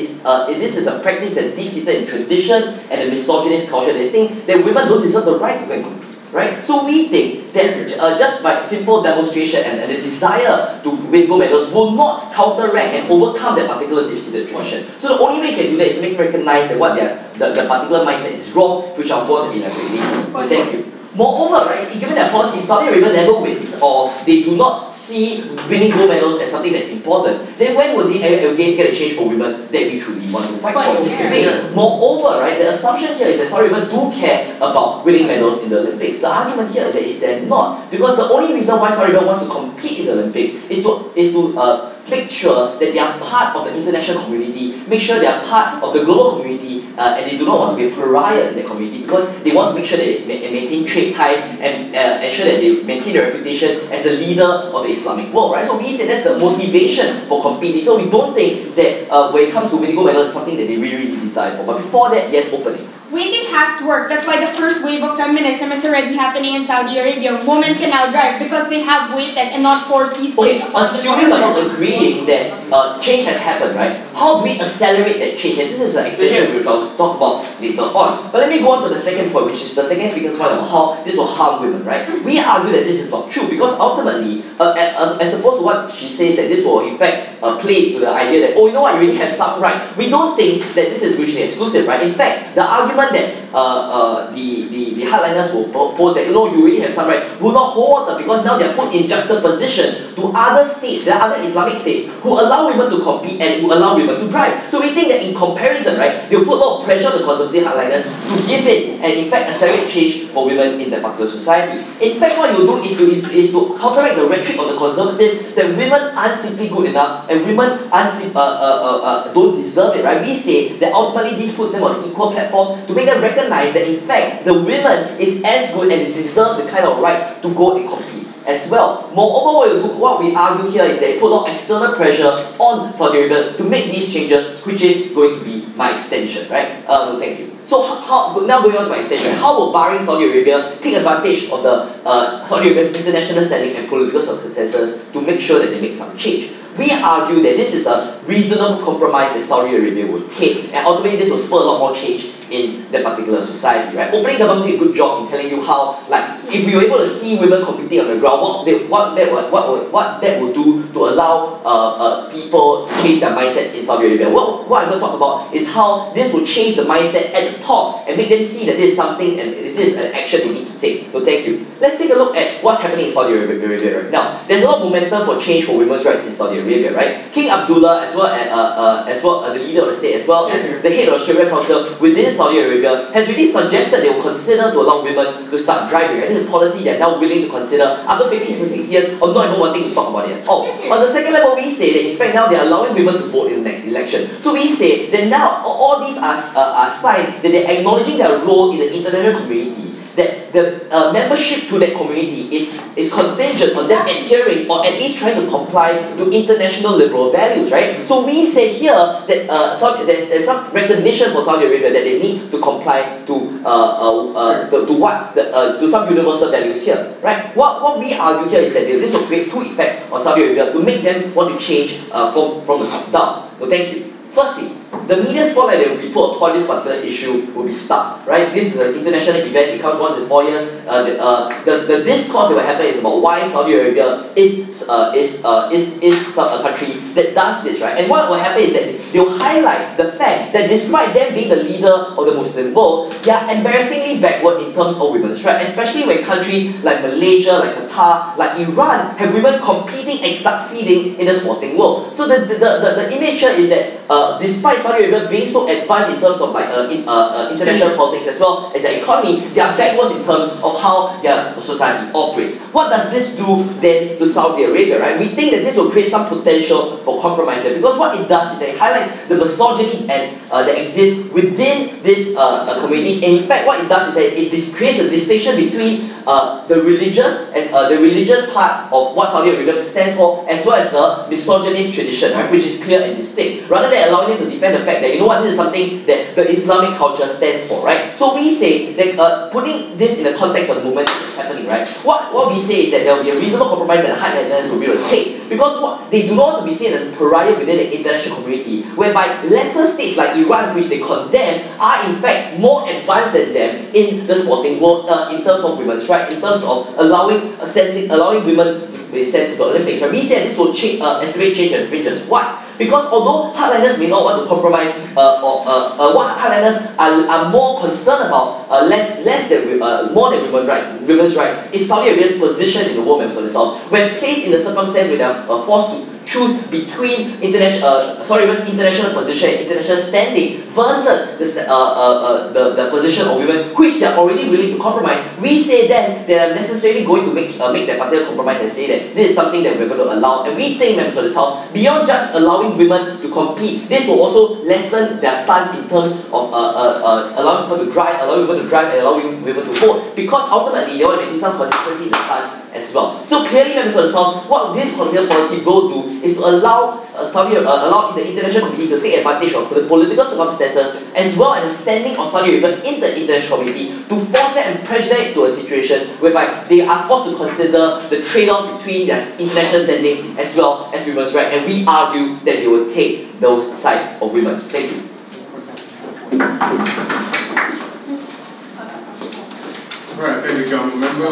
this is a practice that deep-seated in tradition and a misogynist culture. They think that women don't deserve the right to go and compete. Right? So we think that just by simple demonstration and the desire to win gold medals will not counteract and overcome that particular deep-seated tradition. So the only way you can do that is to make them recognize that what the particular mindset is wrong, which I'll go on to elaborate. Thank you. Moreover, right, given that policy, if Saudi Arabia never wins, or they do not see winning gold medals as something that's important, then when will they again get a change for women that we truly want to fight for in this debate? Moreover, right, the assumption here is that Saudi Arabia do care about winning medals in the Olympics. The argument here is they're not, because the only reason why Saudi Arabia wants to compete in the Olympics is to make sure that they are part of the international community, make sure they are part of the global community, and they do not want to be a pariah in the community, because they want to make sure that they maintain trade ties and ensure that they maintain their reputation as the leader of the Islamic world, right? So we say that's the motivation for competing. So we don't think that when it comes to winning gold medals, it's something that they really, really desire for. But before that, yes, opening. Waiting has to work. That's why the first wave of feminism is already happening in Saudi Arabia. Women can now drive because they have waited and not forced these things. Okay, assuming we're not agreeing that change has happened, right? How do we accelerate that change? And this is an extension which I'll talk about later on. But let me go on to the second point, which is the second speaker's point about how this will harm women, right? We argue that this is not true because ultimately, as opposed to what she says that this will in fact play to the idea that, oh, you know what, you already have some rights. We don't think that this is mutually exclusive, right? In fact, the argument that the hardliners will pose that, you know, you already have some rights will not hold water because now they are put in juxtaposition to other states, there are other Islamic states who allow women to compete and who allow women to drive. So we think that in comparison, right, they'll put a lot of pressure on the conservative hardliners to give in and in fact accelerate change for women in that particular society. In fact, what you do is to counteract the rhetoric of the conservatives that women aren't simply good enough and women don't deserve it, right? We say that ultimately this puts them on an equal platform to make them recognize that in fact the women is as good and they deserve the kind of rights to go and compete as well. Moreover, what we argue here is that it put a lot of external pressure on Saudi Arabia to make these changes, which is going to be my extension, right? Thank you. So now going on to my extension, how will barring Saudi Arabia take advantage of the Saudi Arabia's international standing and political successes to make sure that they make some change? We argue that this is a reasonable compromise that Saudi Arabia will take, and ultimately this will spur a lot more change in that particular society, right? Opening government did a good job in telling you how, like, if we were able to see women competing on the ground, what that would do to allow people to change their mindsets in Saudi Arabia. What I'm going to talk about is how this will change the mindset at the top and make them see that this is something and this is an action they need to take. So thank you. Let's take a look at what's happening in Saudi Arabia right now. There's a lot of momentum for change for women's rights in Saudi Arabia, right? King Abdullah, as well as the leader of the state, as well as the head of the Sharia Council within Saudi Arabia, has really suggested they will consider to allow women to start driving. Right? This is a policy they are now willing to consider after 15 to 6 years of not even wanting to talk about it at all. On the second level, we say that in fact now they are allowing women to vote in the next election. So we say that now all these are signs that they are acknowledging their role in the international community, that the membership to that community is contingent on them adhering or at least trying to comply to international liberal values, right? So we say here that there's some recognition for Saudi Arabia that they need to comply to some universal values here, right? What we argue here is that this will create two effects on Saudi Arabia to make them want to change from the top down. So thank you. Firstly, the media spotlight that will be put upon this particular issue will be stuck, right? This is an international event, it comes once in 4 years. The discourse that will happen is about why Saudi Arabia is a country that does this, right? And what will happen is that they will highlight the fact that despite them being the leader of the Muslim world, they are embarrassingly backward in terms of women's rights, especially when countries like Malaysia, like Qatar, like Iran have women competing and succeeding in the sporting world. So the image here is that despite Saudi Arabia being so advanced in terms of like international politics as well as their economy, they are backwards in terms of how their society operates. What does this do then to Saudi Arabia, right? We think that this will create some potential for compromise here, because what it does is that it highlights the misogyny and that exists within these communities. And in fact, what it does is that it creates a distinction between the religious part of what Saudi Arabia stands for, as well as the misogynist tradition, right, which is clear and distinct, rather than allowing them to defend the fact that, you know what, this is something that the Islamic culture stands for, right? So we say that putting this in the context of the movement that's happening, right, what we say is that there will be a reasonable compromise that the hardliners will be able to take, because what they do not want to be seen as a pariah within the international community, whereby lesser states like Iran, which they condemn, are in fact more advanced than them in the sporting world in terms of women's rights, in terms of allowing women to be sent to the Olympics. Right? We say this will accelerate change and fringes. Why? Because although hardliners may not want to compromise, what hardliners are more concerned about, more than women's rights, is Saudi Arabia's position in the world members of the South. When placed in the circumstance where they are forced to choose between Saudi Arabia's international position and international standing versus the position of women, which they are already willing to compromise, we say then they are necessarily going to make that particular compromise and say that this is something that we're going to allow. And we think members of this House, beyond just allowing women to compete, this will also lessen their stance in terms of allowing people to drive, and allowing women to vote, because ultimately they want to maintain some consistency in the stance as well. So clearly, members of the House, what this particular policy will do is to allow allow the international community to take advantage of the political circumstances as well as the standing of Saudi Arabia in the international community to force them and pressure them into a situation whereby they are forced to consider the trade-off between their international standing as well as women's rights, and we argue that they will take those side of women. Thank you. Alright, there we go. Remember,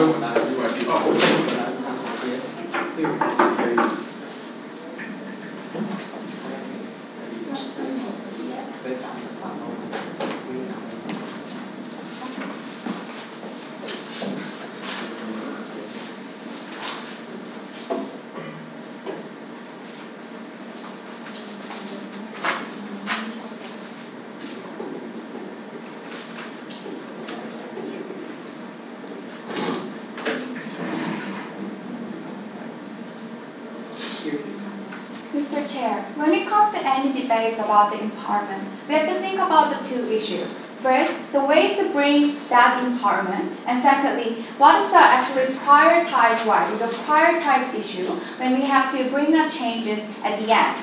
Mr. Chair, when it comes to any debates about the empowerment, we have to think about the two issues. First, the ways to bring that empowerment, and secondly, what is the actually prioritized right, the prioritized issue when we have to bring the changes at the end.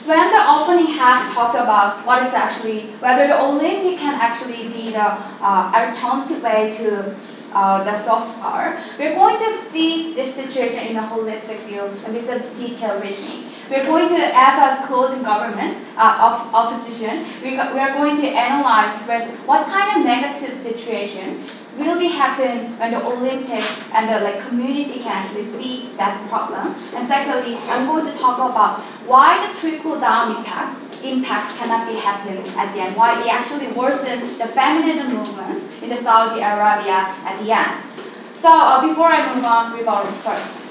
When the opening half talked about what is actually, whether the Olympic can actually be the alternative way to the soft power, we're going to see this situation in a holistic view and with a detailed reasoning. We're going to, as a closing government, opposition, we are going to analyze first what kind of negative situation will be happen when the Olympics and the community can actually see that problem. And secondly, I'm going to talk about why the trickle-down impacts cannot be happening at the end, why it actually worsen the feminism movements in the Saudi Arabia at the end. So before I move on, rebuttal first.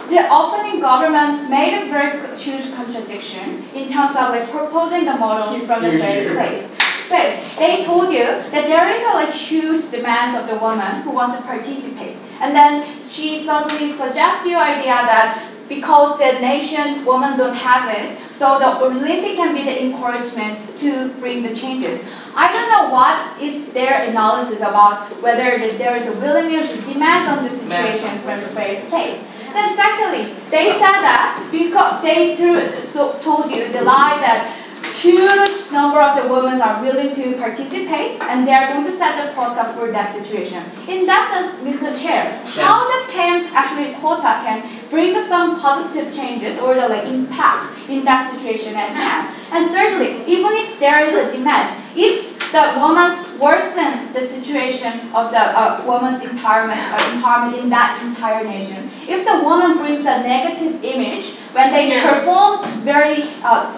The opening government made a very huge contradiction in terms of proposing the model from the first place. First, they told you that there is a huge demands of the woman who wants to participate, and then she suddenly suggests your idea that because the nation women don't have it, so the Olympic can be the encouragement to bring the changes. I don't know what is their analysis about whether there is a willingness to demand on the situation from the first place. Then secondly, they said that because they told you the lie that huge number of the women are willing to participate and they are going to set the quota for that situation. In that sense, Mr. Chair, how that can actually quota can bring some positive changes or the impact in that situation at hand. And thirdly, even if there is a demand, if the women worsen the situation of the women's empowerment in that entire nation, if the woman brings a negative image when they perform very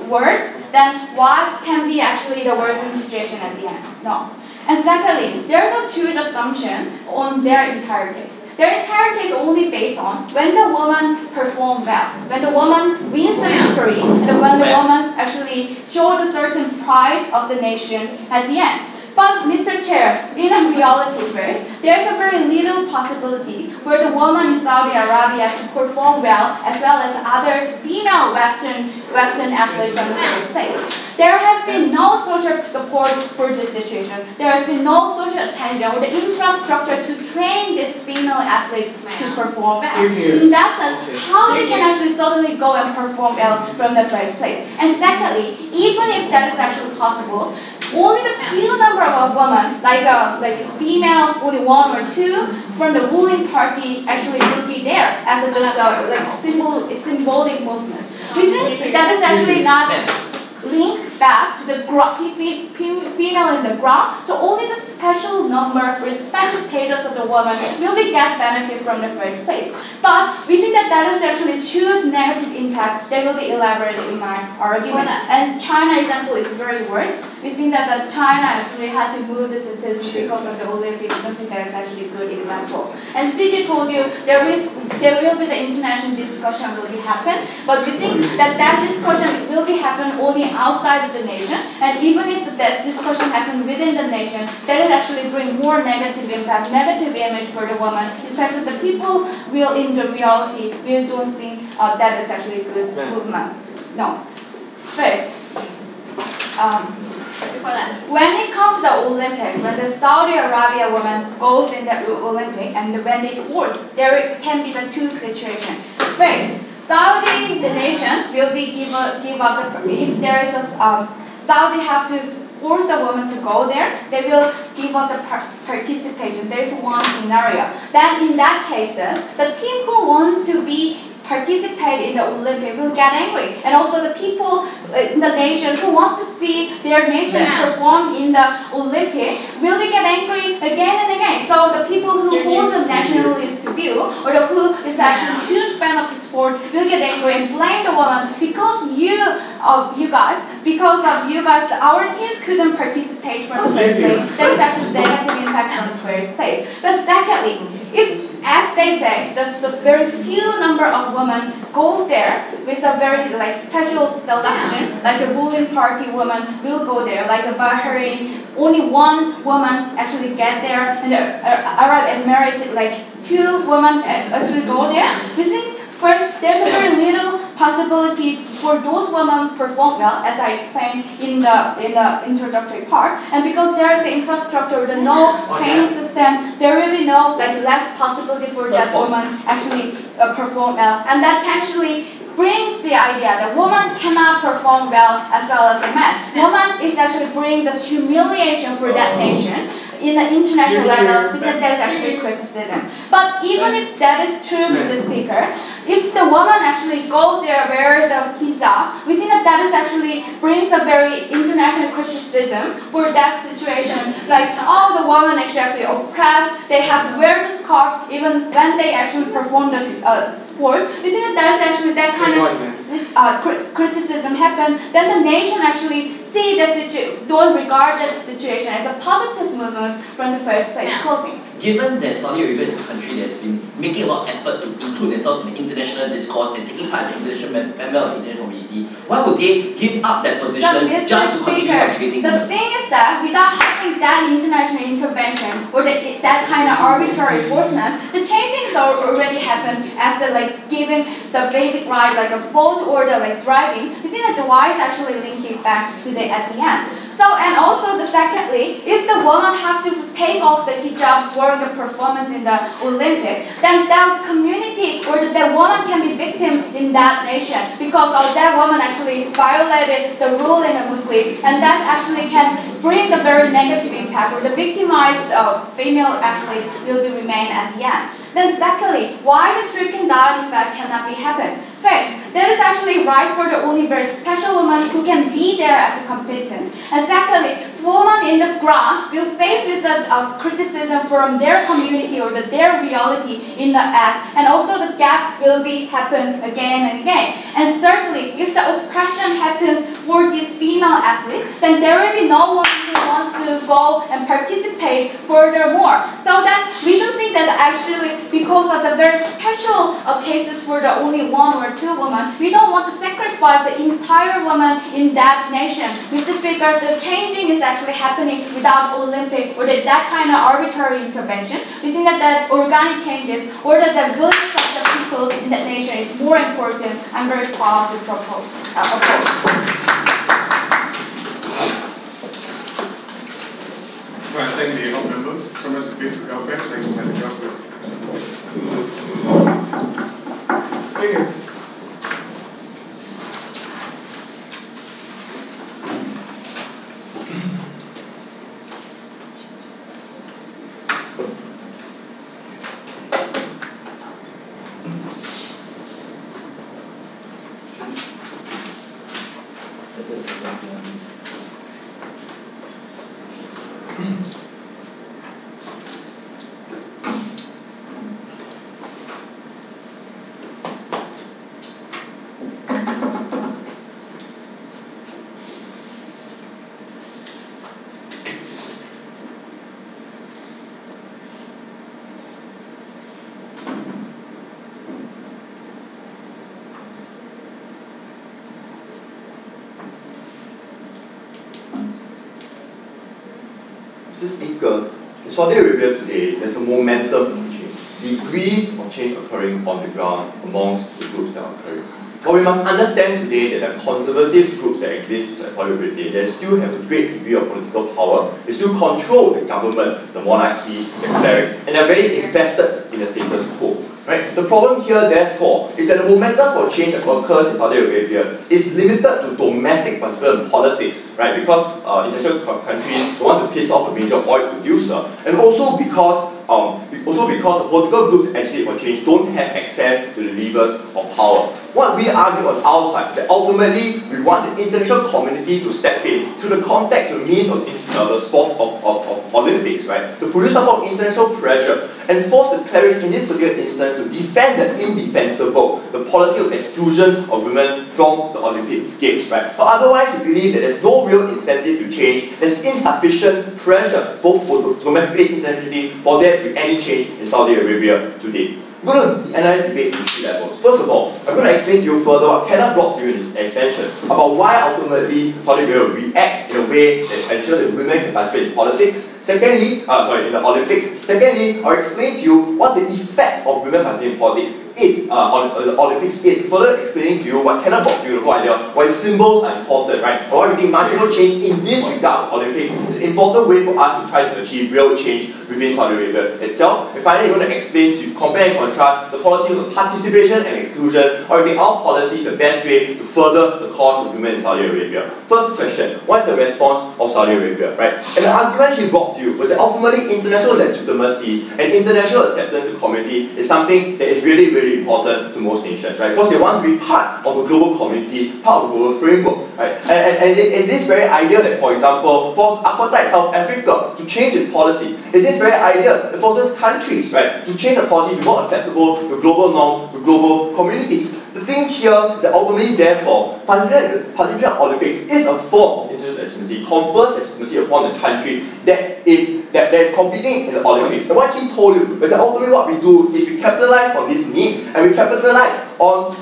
worse, then what can be actually the worsening situation at the end? No. And secondly, there is a huge assumption on their entire case. Their entire case only based on when the woman performs well, when the woman wins the victory, and when the woman actually shows a certain pride of the nation at the end. But Mr. Chair, in reality first, there's a very little possibility where the woman in Saudi Arabia can perform well as other female Western athletes in the first place. There has been no social support for this situation. There has been no social attention or the infrastructure to train these female athletes to perform well. In that sense, how they can actually suddenly go and perform well from the first place. And secondly, even if that is actually possible, only the few number of women, like a female, only one or two from the ruling party actually will be there as a just symbolic movement. We think that is actually not linked back to the female in the ground, so only the special number or special status of the woman will get benefit from the first place. But we think that is actually a huge negative impact that will be elaborated in my argument. And China example is very worse. We think that China actually had to move the citizens because of the Olympics. I don't think that is actually a good example. And CJ told you there will be the international discussion will be happen, but we think that discussion will be happen only outside of the nation. And even if that discussion happen within the nation, that will actually bring more negative impact, negative image for the woman, especially the people will in the reality will don't think that is actually a good movement. No. First, for that. When it comes to the Olympics, when the Saudi Arabia woman goes in the Olympic and when they force, there can be the two situations. First, Saudi, the nation, will be give up the, if there is a, Saudi have to force the woman to go there, they will give up the participation. There is one scenario. Then in that cases, the team who want to be participate in the Olympic will get angry. And also the people in the nation who wants to see their nation perform in the Olympic will get angry again and again. So the people who force a nationalist view or the who is actually a huge fan of the sport will get angry and blame the woman because because of you guys, our teams couldn't participate from the first place. There is actually negative impact from the first place. But secondly, if, as they say, there's a very few number of women goes there with a very special selection, like a ruling party woman will go there, like a Bahrain, only one woman actually get there, and the Arab Emirates, two women actually go there. You see, first, there's a very little possibility for those women perform well, as I explained in the introductory part. And because there is the infrastructure, the no training system, there really no less possibility for that woman actually perform well. And that actually brings the idea that woman cannot perform well as a man. Woman is actually bringing this humiliation for that nation. In the international level, we think that is actually criticism. But even if that is true, Mr. Speaker, if the woman actually goes there, wear the hijab, we think that is actually brings a very international criticism for that situation. The women actually oppressed, they have to wear the scarf even when they actually perform the sport. We think that is actually that kind of criticism happen. Then the nation actually see don't regard that situation as a positive movement from the first place. Closing. Given that Saudi Arabia is a country that has been making a lot of effort to include themselves in the international discourse and taking part as an international member of the international community, why would they give up that position just to continue subjugating the thing is that without having that international intervention or that kind of arbitrary enforcement, the changings already happened as giving the basic right a vote or driving. We think that the why is actually linking back to at the end. So, and also secondly, if the woman have to take off the hijab during the performance in the Olympic, then that community or that woman can be victim in that nation because that woman actually violated the rule in the Muslim, and that actually can bring the very negative impact or the victimized female athlete will remain at the end. Then secondly, why the trickle-down effect cannot be happen? First, there is actually right for the only very special woman who can be there as a competent. And secondly, women in the ground will face with the criticism from their community or their reality in the act, and also the gap will happen again and again. And thirdly, if the oppression happens for this female athlete, then there will be no one who wants to go and participate furthermore. So then we don't think that actually because of the very special cases for the only one or two women, we don't want to sacrifice the entire woman in that nation. Mr. Speaker, the changing is actually happening without Olympic or that kind of arbitrary intervention. We think that organic changes or that the willingness of the people in that nation is more important. I'm very proud to oppose. Well, I thank the honourable member. So much appeal to government. Thank you, Madam Government. Thank you. Mr. Speaker, in Saudi Arabia today, there's a momentum in change, degree of change occurring on the ground amongst the groups that are occurring. But we must understand today that the conservative groups that exist in Saudi Arabia, they still have a great degree of political power, they still control the government, the monarchy, the clerics, and they're very invested in the status quo. Right? The problem here, therefore, is that the momentum for change that occurs in Saudi Arabia is limited to domestic politics, right? Because international countries don't want to piss off a major oil producer, and also because the political groups actually for change don't have access to the levers of power. What we argue on our side, that ultimately we want the international community to step in to the context, the means of the sport of Olympics, right? To produce some sort of international pressure and force the clerics in this particular instance to defend the indefensible, the policy of exclusion of women from the Olympic Games, right? But otherwise, we believe that there's no real incentive to change. There's insufficient pressure, both domestically and internationally, for there to be any change in Saudi Arabia today. I'm going to analyze the debate in 3 levels. First of all, I'm going to explain to you further what Kenneth brought to you in this extension about why ultimately Saudi Arabia will react in a way that ensures that women can participate in politics. Secondly, in the Olympics. Secondly, I'll explain to you what the effect of women participating in politics is on the Olympics is, further explaining to you what Kenneth brought to you, the whole idea why symbols are important, right? And why we think marginal change in this regard of Olympics is an important way for us to try to achieve real change within Saudi Arabia itself. And finally, I'm going to explain to you, compare and contrast the policies of participation and exclusion, or we think our policy is the best way to further the cause of women in Saudi Arabia. First question, what is the response of Saudi Arabia, right? And the argument he brought to you was that ultimately international legitimacy and international acceptance to community is something that is really, really important to most nations, right? Because they want to be part of a global community, part of a global framework, right? And it's this very idea that, for example, forced apartheid South Africa to change its policy. It's this very idea that forces countries, right, to change the policy to be more acceptable to global norm, to global communities. The thing here is that ultimately, therefore, participating in Olympics is a form of international legitimacy, confers legitimacy upon the country that is competing in the Olympics. And what he told you is that ultimately what we do is we capitalize on this need, and we capitalize on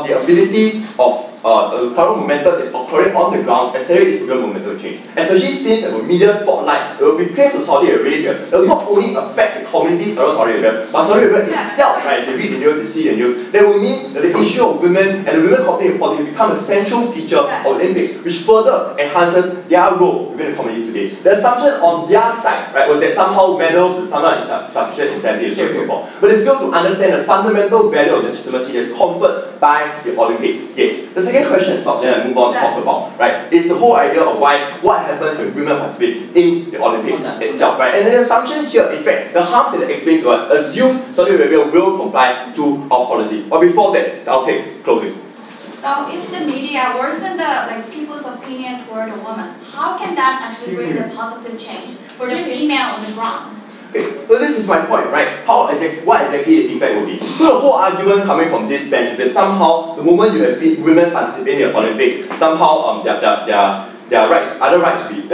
the ability of the current momentum is occurring on the ground, accelerate this real momentum change. Especially since the media spotlight will be placed on Saudi Arabia, it will not only affect the communities around Saudi Arabia, but Saudi Arabia itself, right? If they read the news, they see the news, that will mean that the issue of women and the women competing in politics become a central feature of Olympics, which further enhances their role within the community today. The assumption on their side, right, was that somehow medals and somehow insufficient incentives and so forth. But they failed to understand the fundamental value of legitimacy that is conferred by the Olympic Games. The second question, then I move on to talk about, right, is the whole idea of what happens when women participate in the Olympics itself, right? And the assumption here, in fact, the harm that they explained to us, assume Saudi Arabia will comply to our policy. But before that, I'll take closing. So if the media worsens the people's opinion toward the woman, how can that actually bring the positive change for the female on the ground? Okay, so this is my point, right? What exactly the effect will be? So the whole argument coming from this bench is that somehow the moment you have women participating in the Olympics, somehow their rights, other rights will be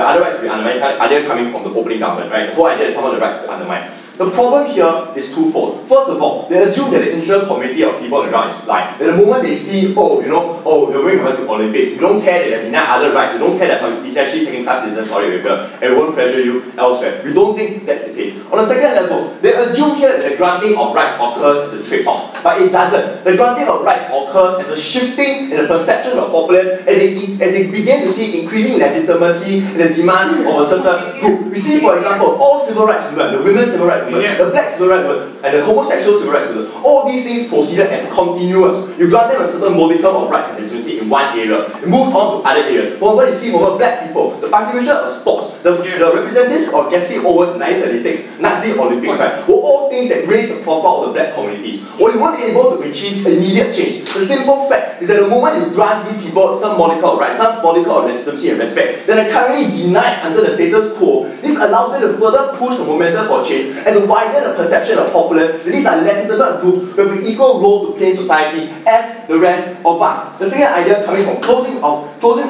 undermined. Idea coming from the opening government, right? The whole idea is somehow the rights will be undermined. The problem here is twofold. First of all, they assume that the international community of people on the ground is blind. That the moment they see, you're going to the Olympics, we don't care that there are denied other rights, we don't care that it's actually second-class citizens, Saudi Arabia, and we won't pressure you elsewhere. We don't think that's the case. On the second level, they assume here that the granting of rights occurs as a trade-off, but it doesn't. The granting of rights occurs as a shifting in the perception of populace as they begin to see increasing legitimacy in the demands of a certain group. We see, for example, all civil rights movement, the women's civil rights movement, the black civil rights movement, and the homosexual civil rights movement, all these things proceeded as continuous. You grant them a certain modicum of rights and legitimacy in one area, it moves on to other areas. Moreover, you see black people, the participation of sports, the representation of Jesse Owens in 1936 Nazi Olympics, right, were all things that raised the profile of the black communities. Or you weren't able to achieve immediate change. The simple fact is that the moment you grant these people some modicum of rights, some modicum of legitimacy and respect, that are currently denied under the status quo, this allows them to further push the momentum for change and to widen the perception of populace that these are legitimate groups with an equal role to play in society as the rest of us. The second idea coming from closing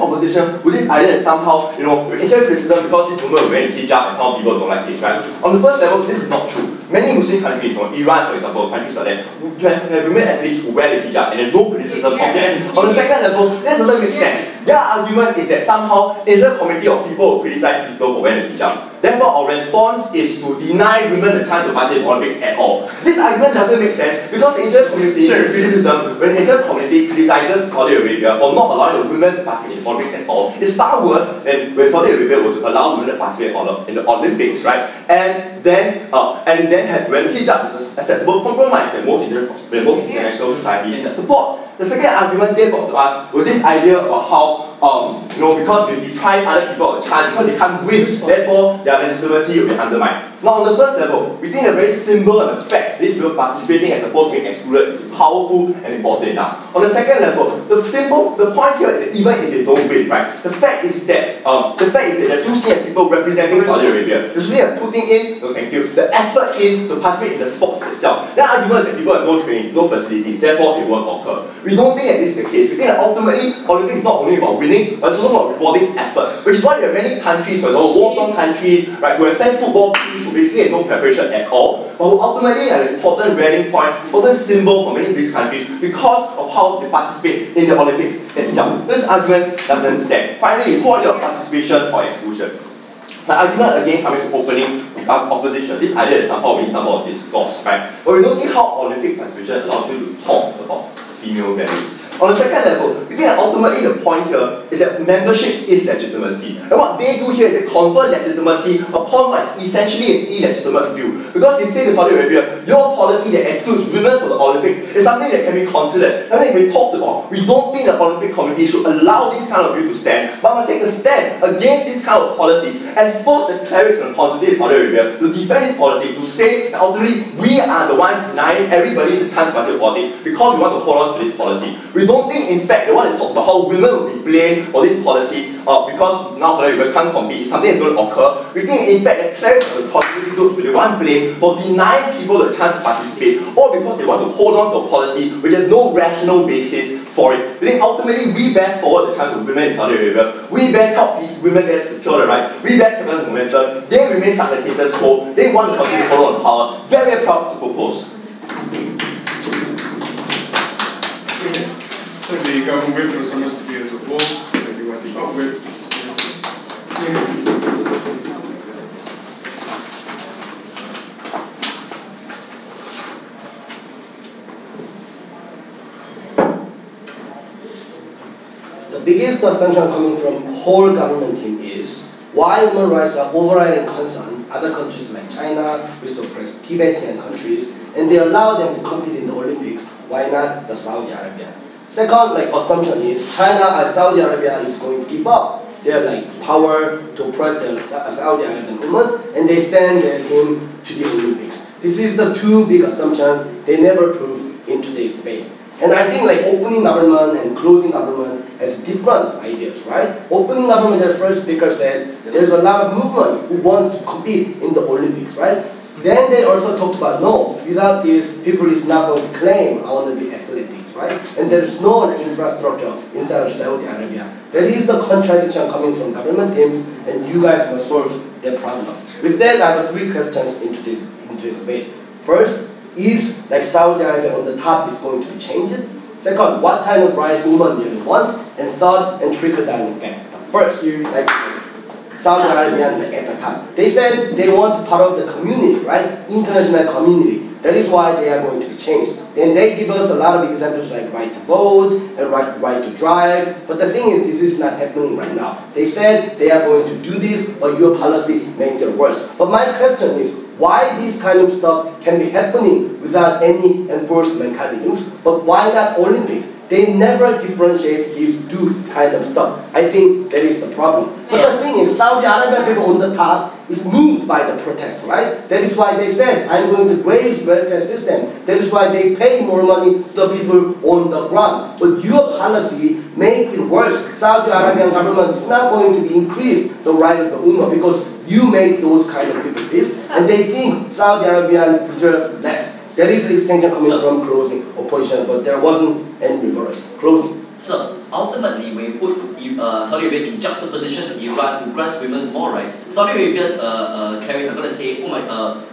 opposition with this idea that somehow, instead criticism because this woman will wear hijab and some people don't like this, right? On the first level, this is not true. Many Muslim countries, Iran for example, countries like that, have women athletes who wear the hijab and there's no criticism of them. On the second level, that doesn't make sense. Their argument is that somehow Asian community of people will criticize people for wearing the hijab. Therefore, our response is to deny women the chance to participate in Olympics at all. This argument doesn't make sense because the Asian community criticism, when the Asian community criticizes Saudi Arabia for not allowing the women to participate in Olympics at all, is far worse than when Saudi Arabia was to allow women to participate in the Olympics, right? And then when hijab is an acceptable compromise that most international society support. The second argument they brought to us was this idea about how because we deprive other people of a chance, because they can't win, therefore their legitimacy will be undermined. Now on the first level, we think a very symbol and a fact, these people participating as opposed to being excluded is powerful and important enough. On the second level, the point here is that even if they don't win, right, the fact is that there's still seen as people representing Saudi Arabia. There's still putting in, the effort in to participate in the sport itself. That argument is that people have no training, no facilities, therefore it won't occur. We don't think that this is the case. We think that ultimately, Olympics is not only about winning, but it's also about rewarding effort. Which is why there are many countries, for example, war-torn countries, right, who have sent football teams who basically have no preparation at all, but who ultimately are an important rallying point, important symbol for many of these countries because of how they participate in the Olympics itself. This argument doesn't stand. Finally, who are your participation or exclusion? The argument again coming to opening opposition. This idea is somehow of discourse, right? But we don't see how Olympic participation allows you to talk about female values. On the second level, we think that ultimately the point here is that membership is legitimacy. And what they do here is they confer legitimacy upon what is essentially an illegitimate view. Because they say to Saudi Arabia, your policy that excludes women from the Olympics is something that can be considered, something that can be talked about. We don't think the Olympic Committee should allow this kind of view to stand, but must take a stand against this kind of policy and force the clerics and consultants in Saudi Arabia to defend this policy, to say that ultimately we are the ones denying everybody the chance to participate in politics because we want to hold on to this policy. We don't think, in fact, they want to talk about how women will be blamed for this policy because now Saudi Arabia can't compete. It's something that's going to occur. We think, in fact, that clerics and consulting groups will want blame for denying people the chance to participate, or because they want to hold on to a policy which has no rational basis for it. We think ultimately we best forward the chance of women in Saudi Arabia. We best help women get secure the right. We best have the momentum. They remain stuck in the status quo. They want to continue to follow on power. Very, very proud to propose. So the government was supposed to be as a whole, that you want to talk with. The biggest assumption coming from whole government team is why human rights are overriding concern other countries like China, we suppress Tibetan countries, and they allow them to compete in the Olympics. Why not the Saudi Arabia? Second, assumption is China and Saudi Arabia is going to give up their power to oppress the Saudi Arabian women, and they send their team to the Olympics. This is the two big assumptions they never prove in today's debate. And I think opening government and closing government has different ideas, right? Opening government, the first speaker said, there's a lot of movement who want to compete in the Olympics, right? Then they also talked about, no, without this, people is not going to claim I want to be athletics, right? And there's no infrastructure inside of Saudi Arabia. There is the contradiction coming from government teams, and you guys must solve their problem. With that, I have three questions into this debate. First, is Saudi Arabia on the top is going to be changed? Second, what kind of bride woman do you want? And third, and trickle down effect. First, Saudi Arabia at the top. They said they want part of the community, right? International community. That is why they are going to be changed. And they give us a lot of examples like right to vote and right to drive. But the thing is, this is not happening right now. They said they are going to do this, but your policy makes it worse. But my question is, why this kind of stuff can be happening without any enforcement mechanisms, but why not Olympics? They never differentiate these two kind of stuff. I think that is the problem. So the thing is, Saudi Arabian people on the top is moved by the protest, right? That is why they said, I'm going to raise welfare system. That is why they pay more money to the people on the ground. But your policy make it worse. Saudi Arabian government is not going to increase the right of the Ummah because you make those kind of people this, and they think Saudi Arabia deserves less. There is an extension coming from closing opposition, but there wasn't any reverse. Closing. So ultimately, when you put Saudi Arabia in juxtaposition to Iran, who grants women more rights, Saudi Arabia's clerics are going to say,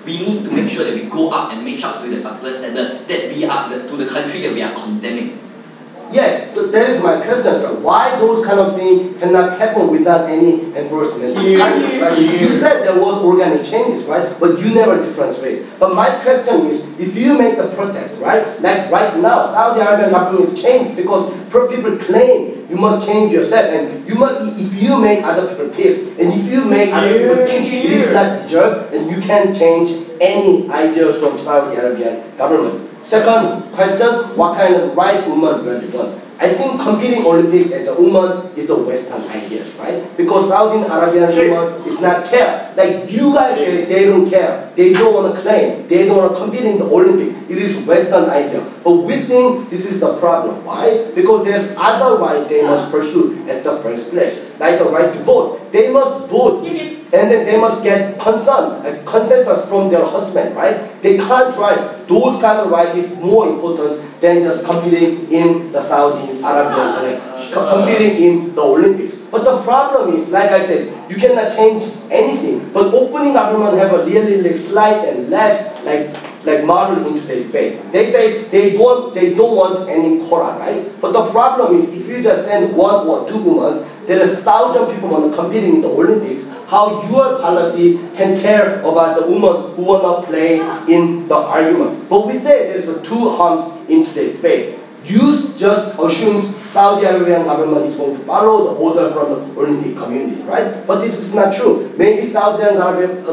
we need to make sure that we go up and match up to the particular standard that we are to the country that we are condemning. yes, that is my question, sir. Why those kind of things cannot happen without any enforcement? Right? You said there was organic changes, right? But you never differentiate. But my question is, if you make the protest, right? Like right now, Saudi Arabian government is changed because people claim you must change yourself, and you must, if you make other people pissed, and if you make other people think it is not deserved, and you can change any ideas from Saudi Arabian government. Second question, what kind of right woman really want? I think competing Olympic as a woman is a Western idea, right? Because Saudi Arabian woman is not care. Like you guys, they don't care. They don't want to claim. They don't want to compete in the Olympic. It is Western idea. But we think this is the problem. Why? Because there's other rights they must pursue at the first place. Like the right to vote. They must vote. And then they must get consensus from their husband, right? They can't drive. Those kind of rights is more important than just competing in the Saudi Arabian, competing in the Olympics. But the problem is, like I said, you cannot change anything. But opening government have a really slight and less like model into this debate. They say they don't want any quota, right? But the problem is, if you just send 1 or 2 women, there are 1,000 people on competing in the Olympics. How your policy can care about the women who want to play in the argument. But we say there's 2 harms in today's debate. You just assume Saudi Arabian government is going to follow the order from the Olympic community, right? But this is not true. Maybe Saudi Arabian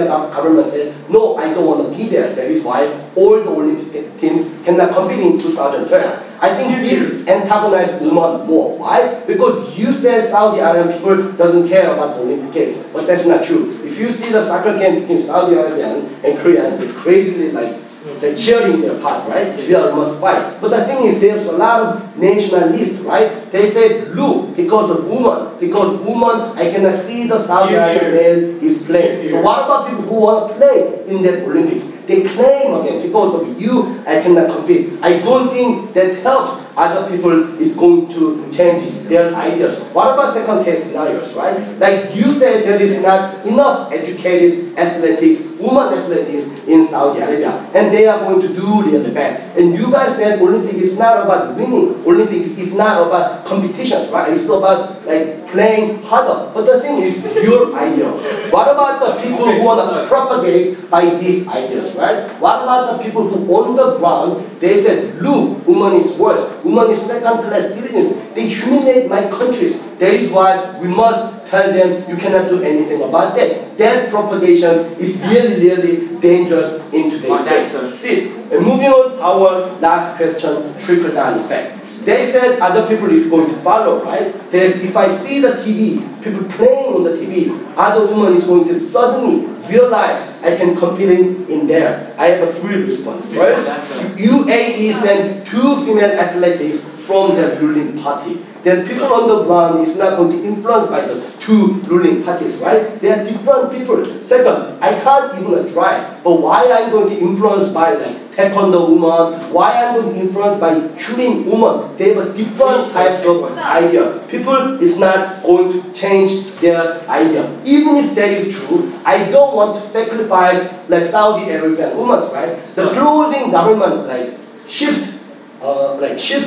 government said, no, I don't want to be there. That is why all the Olympic teams cannot compete in 2012. I think this antagonizes women more. Why? Because you said Saudi Arabian people doesn't care about the Olympic Games, but that's not true. If you see the soccer game between Saudi Arabian and Koreans, they crazily they're cheering their part, right? We must fight. But the thing is, there's a lot of nationalists, right? They say, look, because of woman, I cannot see the Saudi Arabian male is playing. So what about people who want to play in the Olympics? They claim again, because of you, I cannot compete. I don't think that helps other people is going to change their ideas. What about second case scenarios, right? Like you said, there is not enough educated athletics, women athletics in Saudi Arabia, and they are going to do really bad. And you guys said Olympics is not about winning. Olympics is not about competitions, right? It's about playing harder. But the thing is, your idea. What about the people who want to propagate by these ideas, right? What about the people who on the ground, they said, look, woman is worse. Women is second-class citizens. They humiliate my countries. That is why we must tell them you cannot do anything about that. That propagation is really dangerous in today's day. See, and moving on to our last question, trickle-down effect. They said other people is going to follow, right? There's, if I see the TV, people playing on the TV, other woman is going to suddenly realize I can compete in there. I have a 3 response. First, UAE sent 2 female athletes from their ruling party. Then people on the ground is not going to influence by the 2 ruling parties, right? They are different people. Second, I can't even drive. But why I'm going to influence by taekwondo woman? Why I'm going to influence by shooting woman? They have a different types of idea. People is not going to change their idea. Even if that is true, I don't want to sacrifice Saudi Arabian women, right? The closing government shifts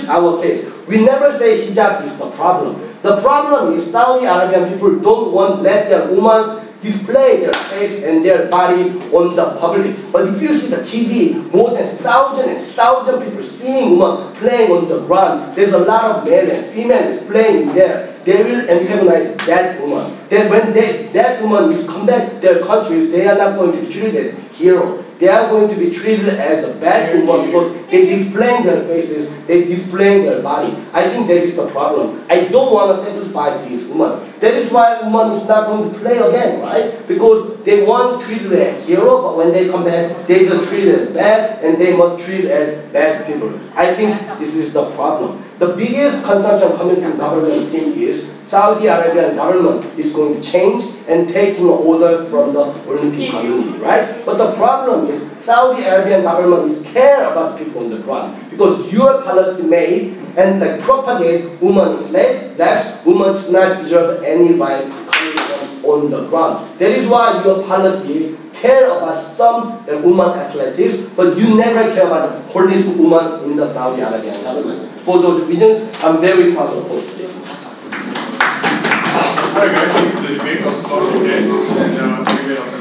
our case. We never say hijab is the problem. The problem is Saudi Arabian people don't want to let their women display their face and their body on the public. But if you see the TV, more than 1,000 people seeing women playing on the ground, there's a lot of male and females playing in there. They will antagonize that woman. Then when that woman is come back to their countries, they are not going to be treated as hero. They are going to be treated as a bad woman because they display their faces, they display their body. I think that is the problem. I don't want to satisfy these women. That is why woman is not going to play again, right? Because they want to treat it as hero, but when they come back, they will treat it as bad, and they must treat it as bad people. I think this is the problem. The biggest consumption coming from government team is Saudi Arabian government is going to change and taking order from the Olympic community, right? But the problem is Saudi Arabian government is care about people on the ground because your policy made and propagate women is less, women do not deserve any right coming from on the ground. That is why your policy care about some women athletics, but you never care about the police women in the Saudi Arabian government. for those reasons, I'm very proud of both. Alright guys, so the debate was about intense and the debate was